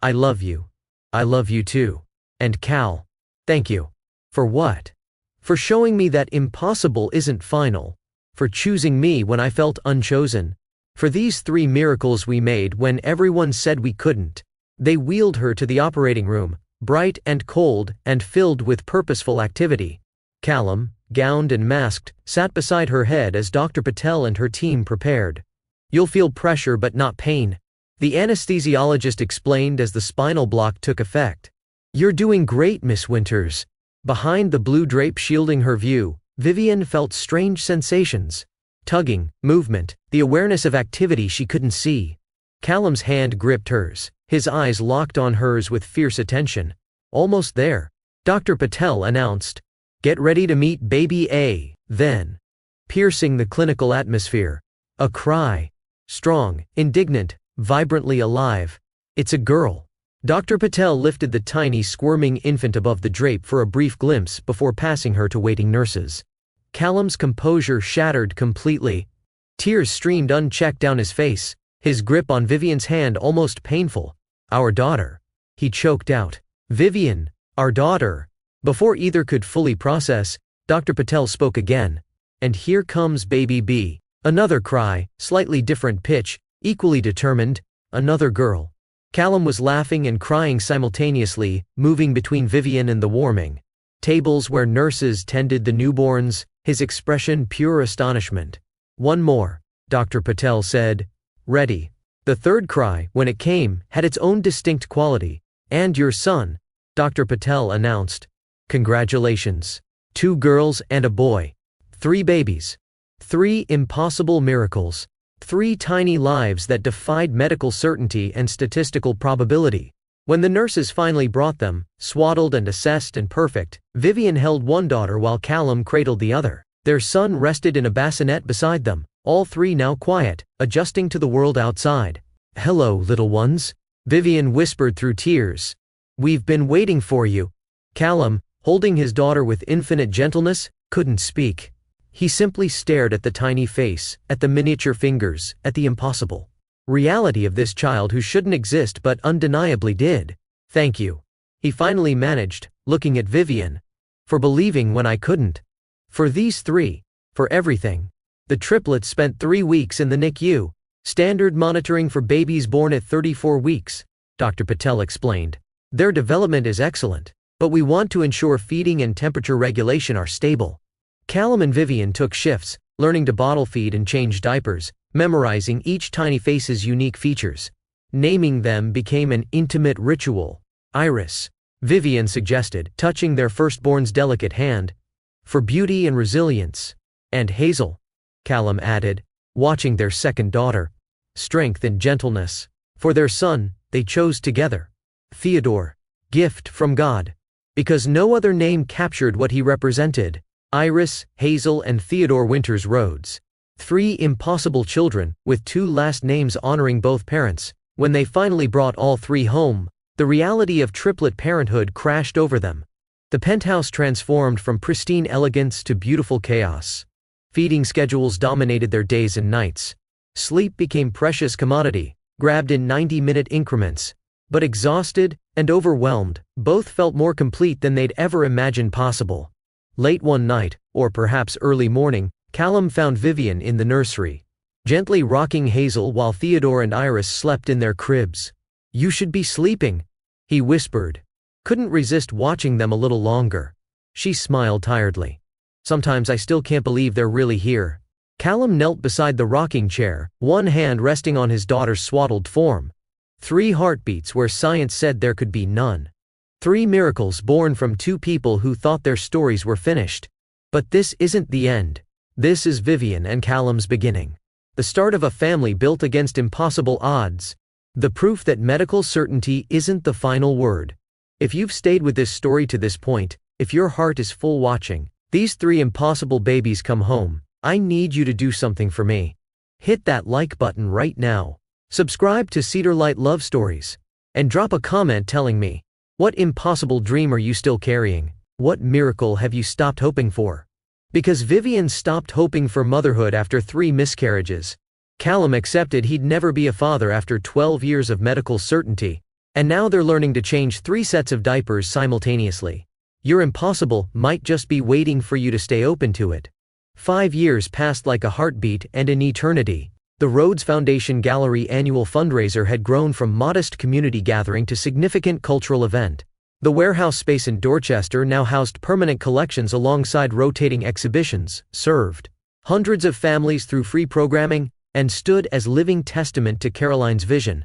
I love you. I love you too. And Cal, thank you. For what? For showing me that impossible isn't final. For choosing me when I felt unchosen. For these 3 miracles we made when everyone said we couldn't. They wheeled her to the operating room, bright and cold and filled with purposeful activity. Callum, gowned and masked, sat beside her head as Dr. Patel and her team prepared. You'll feel pressure but not pain, the anesthesiologist explained as the spinal block took effect. You're doing great, Miss Winters. Behind the blue drape shielding her view, Vivian felt strange sensations. Tugging, movement, the awareness of activity she couldn't see. Callum's hand gripped hers, his eyes locked on hers with fierce attention. Almost there, Dr. Patel announced. Get ready to meet baby A, then. Piercing the clinical atmosphere. A cry. Strong, indignant, vibrantly alive. It's a girl. Dr. Patel lifted the tiny squirming infant above the drape for a brief glimpse before passing her to waiting nurses. Callum's composure shattered completely. Tears streamed unchecked down his face, his grip on Vivian's hand almost painful. Our daughter. He choked out. Vivian, our daughter. Before either could fully process, Dr. Patel spoke again. And here comes baby B. Another cry, slightly different pitch, equally determined. Another girl. Callum was laughing and crying simultaneously, moving between Vivian and the warming tables where nurses tended the newborns, his expression pure astonishment. One more, Dr. Patel said. Ready. The third cry, when it came, had its own distinct quality. And your son, Dr. Patel announced. Congratulations. 2 girls and a boy. 3 babies. 3 impossible miracles. 3 tiny lives that defied medical certainty and statistical probability. When the nurses finally brought them, swaddled and assessed and perfect, Vivian held one daughter while Callum cradled the other. Their son rested in a bassinet beside them, all 3 now quiet, adjusting to the world outside. "Hello, little ones," Vivian whispered through tears. "We've been waiting for you." Callum, holding his daughter with infinite gentleness, couldn't speak. He simply stared at the tiny face, at the miniature fingers, at the impossible reality of this child who shouldn't exist but undeniably did. "Thank you," he finally managed, looking at Vivian. "For believing when I couldn't. For these 3. For everything." The triplets spent 3 weeks in the NICU, standard monitoring for babies born at 34 weeks, Dr. Patel explained. "Their development is excellent, but we want to ensure feeding and temperature regulation are stable." Callum and Vivian took shifts, learning to bottle feed and change diapers, memorizing each tiny face's unique features. Naming them became an intimate ritual. "Iris," Vivian suggested, touching their firstborn's delicate hand. "For beauty and resilience." "And Hazel," Callum added, watching their second daughter. "Strength and gentleness." For their son, they chose together. "Theodore," gift from God. Because no other name captured what he represented. Iris, Hazel, and Theodore Winters Rhodes. 3 impossible children, with 2 last names honoring both parents. When they finally brought all 3 home, the reality of triplet parenthood crashed over them. The penthouse transformed from pristine elegance to beautiful chaos. Feeding schedules dominated their days and nights. Sleep became precious commodity, grabbed in 90-minute increments. But exhausted and overwhelmed, both felt more complete than they'd ever imagined possible. Late one night, or perhaps early morning, Callum found Vivian in the nursery, gently rocking Hazel while Theodore and Iris slept in their cribs. "You should be sleeping," he whispered. Couldn't resist watching them a little longer. She smiled tiredly. "Sometimes I still can't believe they're really here." Callum knelt beside the rocking chair, one hand resting on his daughter's swaddled form. 3 heartbeats where science said there could be none. 3 miracles born from 2 people who thought their stories were finished. But this isn't the end. This is Vivian and Callum's beginning. The start of a family built against impossible odds. The proof that medical certainty isn't the final word. If you've stayed with this story to this point, if your heart is full watching these 3 impossible babies come home, I need you to do something for me. Hit that like button right now. Subscribe to Cedar Light Love Stories. And drop a comment telling me, what impossible dream are you still carrying? What miracle have you stopped hoping for? Because Vivian stopped hoping for motherhood after 3 miscarriages. Callum accepted he'd never be a father after 12 years of medical certainty. And now they're learning to change 3 sets of diapers simultaneously. Your impossible might just be waiting for you to stay open to it. 5 years passed like a heartbeat and an eternity. The Rhodes Foundation Gallery annual fundraiser had grown from modest community gathering to significant cultural event. The warehouse space in Dorchester now housed permanent collections alongside rotating exhibitions, served hundreds of families through free programming, and stood as living testament to Caroline's vision.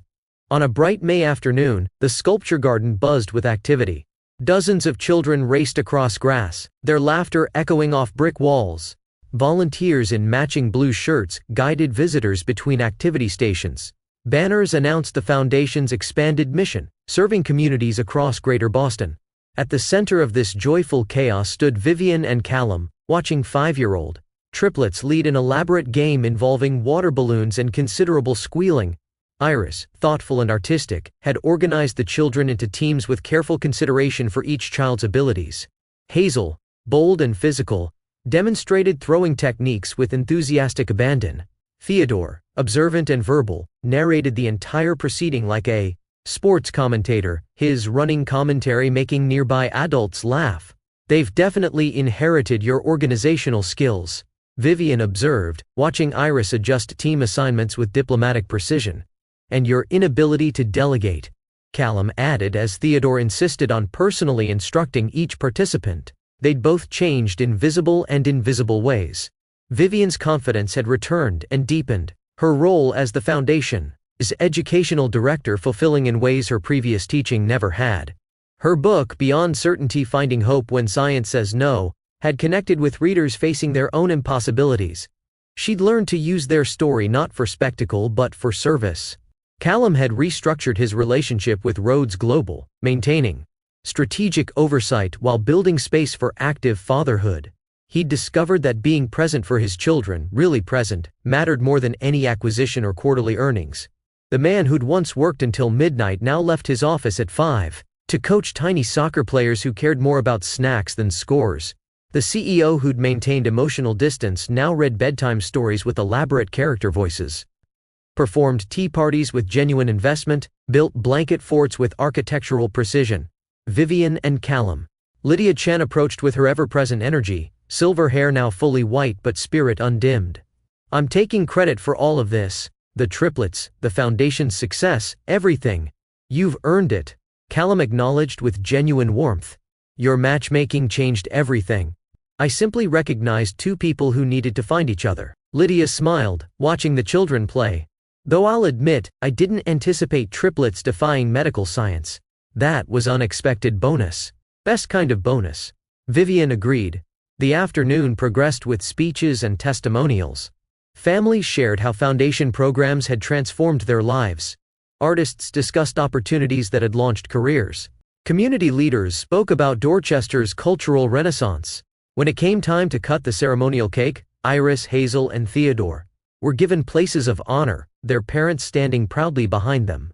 On a bright May afternoon, the sculpture garden buzzed with activity. Dozens of children raced across grass, their laughter echoing off brick walls. Volunteers in matching blue shirts guided visitors between activity stations. Banners announced the foundation's expanded mission, serving communities across Greater Boston. At the center of this joyful chaos stood Vivian and Callum, watching 5-year-old triplets lead an elaborate game involving water balloons and considerable squealing. Iris, thoughtful and artistic, had organized the children into teams with careful consideration for each child's abilities. Hazel, bold and physical, demonstrated throwing techniques with enthusiastic abandon. Theodore, observant and verbal, narrated the entire proceeding like a sports commentator, his running commentary making nearby adults laugh. "They've definitely inherited your organizational skills," Vivian observed, watching Iris adjust team assignments with diplomatic precision. "And your inability to delegate," Callum added as Theodore insisted on personally instructing each participant. They'd both changed in visible and invisible ways. Vivian's confidence had returned and deepened, her role as the foundation's educational director fulfilling in ways her previous teaching never had. Her book, Beyond Certainty: Finding Hope When Science Says No, had connected with readers facing their own impossibilities. She'd learned to use their story not for spectacle but for service. Callum had restructured his relationship with Rhodes Global, maintaining strategic oversight while building space for active fatherhood. He'd discovered that being present for his children, really present, mattered more than any acquisition or quarterly earnings. The man who'd once worked until midnight now left his office at 5 to coach tiny soccer players who cared more about snacks than scores. The CEO who'd maintained emotional distance now read bedtime stories with elaborate character voices, performed tea parties with genuine investment, built blanket forts with architectural precision. Vivian and Callum. Lydia Chen approached with her ever-present energy, silver hair now fully white but spirit undimmed. I'm taking credit for all of this. The triplets, the foundation's success, everything. You've earned it. Callum acknowledged with genuine warmth. Your matchmaking changed everything. I simply recognized two people who needed to find each other. Lydia smiled, watching the children play. Though I'll admit, I didn't anticipate triplets defying medical science. That was unexpected bonus. Best kind of bonus. Vivian agreed. The afternoon progressed with speeches and testimonials. Families shared how foundation programs had transformed their lives. Artists discussed opportunities that had launched careers. Community leaders spoke about Dorchester's cultural renaissance. When it came time to cut the ceremonial cake, Iris, Hazel, and Theodore were given places of honor, their parents standing proudly behind them.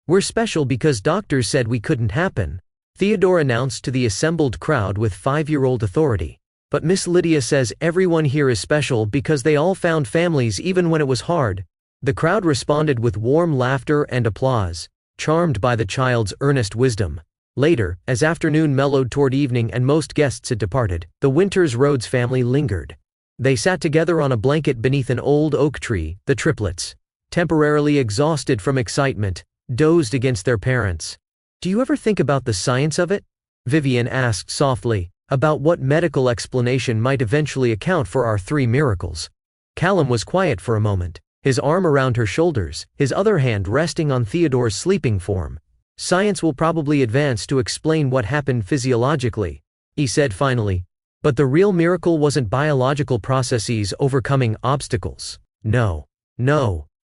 We're special because doctors said we couldn't happen, Theodore announced to the assembled crowd with 5-year-old authority. But Miss Lydia says everyone here is special because they all found families even when it was hard. The crowd responded with warm laughter and applause, charmed by the child's earnest wisdom. Later, as afternoon mellowed toward evening and most guests had departed, the Winters Rhodes family lingered. They sat together on a blanket beneath an old oak tree, the triplets, temporarily exhausted from excitement, dozed against their parents. Do you ever think about the science of it? Vivian asked softly, about what medical explanation might eventually account for our 3 miracles. Callum was quiet for a moment, his arm around her shoulders, his other hand resting on Theodore's sleeping form. Science will probably advance to explain what happened physiologically, he said finally. But the real miracle wasn't biological processes overcoming obstacles. No.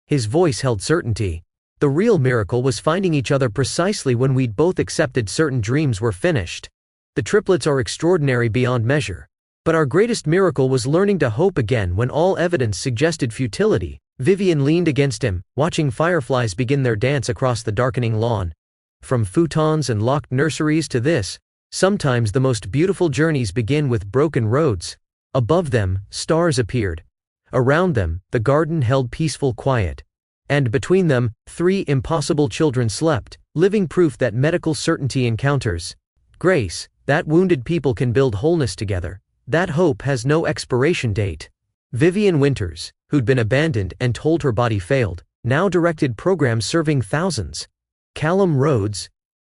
His voice held certainty. The real miracle was finding each other precisely when we'd both accepted certain dreams were finished. The triplets are extraordinary beyond measure. But our greatest miracle was learning to hope again when all evidence suggested futility. Vivian leaned against him, watching fireflies begin their dance across the darkening lawn. From futons and locked nurseries to this, sometimes the most beautiful journeys begin with broken roads. Above them, stars appeared. Around them, the garden held peaceful quiet. And between them, 3 impossible children slept, living proof that medical certainty encounters grace, that wounded people can build wholeness together, that hope has no expiration date. Vivian Winters, who'd been abandoned and told her body failed, now directed programs serving thousands. Callum Rhodes,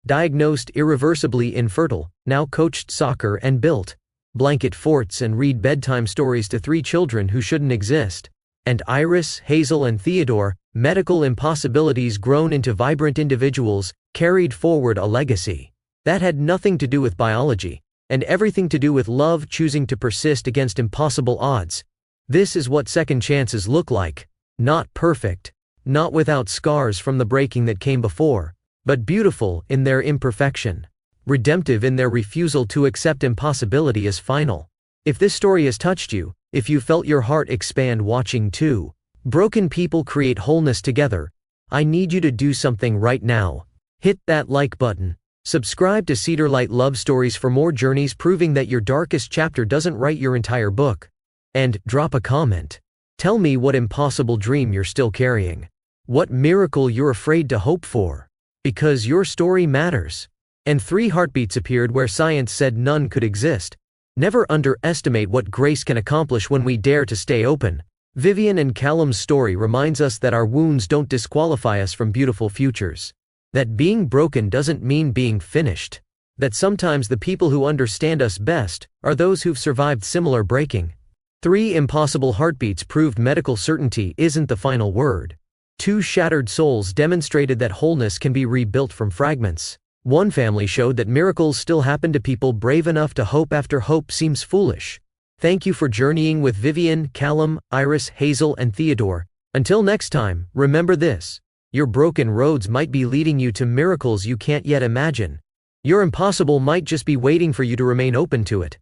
diagnosed irreversibly infertile, now coached soccer and built blanket forts and read bedtime stories to 3 children who shouldn't exist. And Iris, Hazel, and Theodore, medical impossibilities grown into vibrant individuals, carried forward a legacy that had nothing to do with biology, and everything to do with love choosing to persist against impossible odds. This is what second chances look like. Not perfect, not without scars from the breaking that came before, but beautiful in their imperfection, redemptive in their refusal to accept impossibility as final. If this story has touched you, if you felt your heart expand watching 2 broken people create wholeness together, I need you to do something right now. Hit that like button. Subscribe to Cedar Light Love Stories for more journeys proving that your darkest chapter doesn't write your entire book. And drop a comment. Tell me what impossible dream you're still carrying. What miracle you're afraid to hope for. Because your story matters. And 3 heartbeats appeared where science said none could exist. Never underestimate what grace can accomplish when we dare to stay open. Vivian and Callum's story reminds us that our wounds don't disqualify us from beautiful futures. That being broken doesn't mean being finished. That sometimes the people who understand us best are those who've survived similar breaking. 3 impossible heartbeats proved medical certainty isn't the final word. 2 shattered souls demonstrated that wholeness can be rebuilt from fragments. 1 family showed that miracles still happen to people brave enough to hope after hope seems foolish. Thank you for journeying with Vivian, Callum, Iris, Hazel, and Theodore. Until next time, remember this: your broken roads might be leading you to miracles you can't yet imagine. Your impossible might just be waiting for you to remain open to it.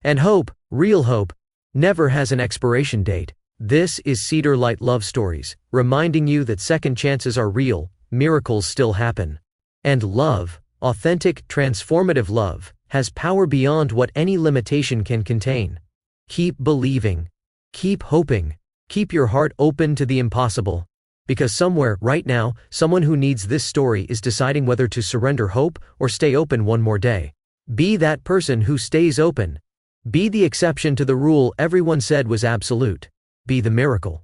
And hope, real hope, never has an expiration date. This is Cedar Light Love Stories, reminding you that second chances are real, miracles still happen. And love, authentic, transformative love, has power beyond what any limitation can contain. Keep believing. Keep hoping. Keep your heart open to the impossible. Because somewhere, right now, someone who needs this story is deciding whether to surrender hope or stay open one more day. Be that person who stays open. Be the exception to the rule everyone said was absolute. Be the miracle.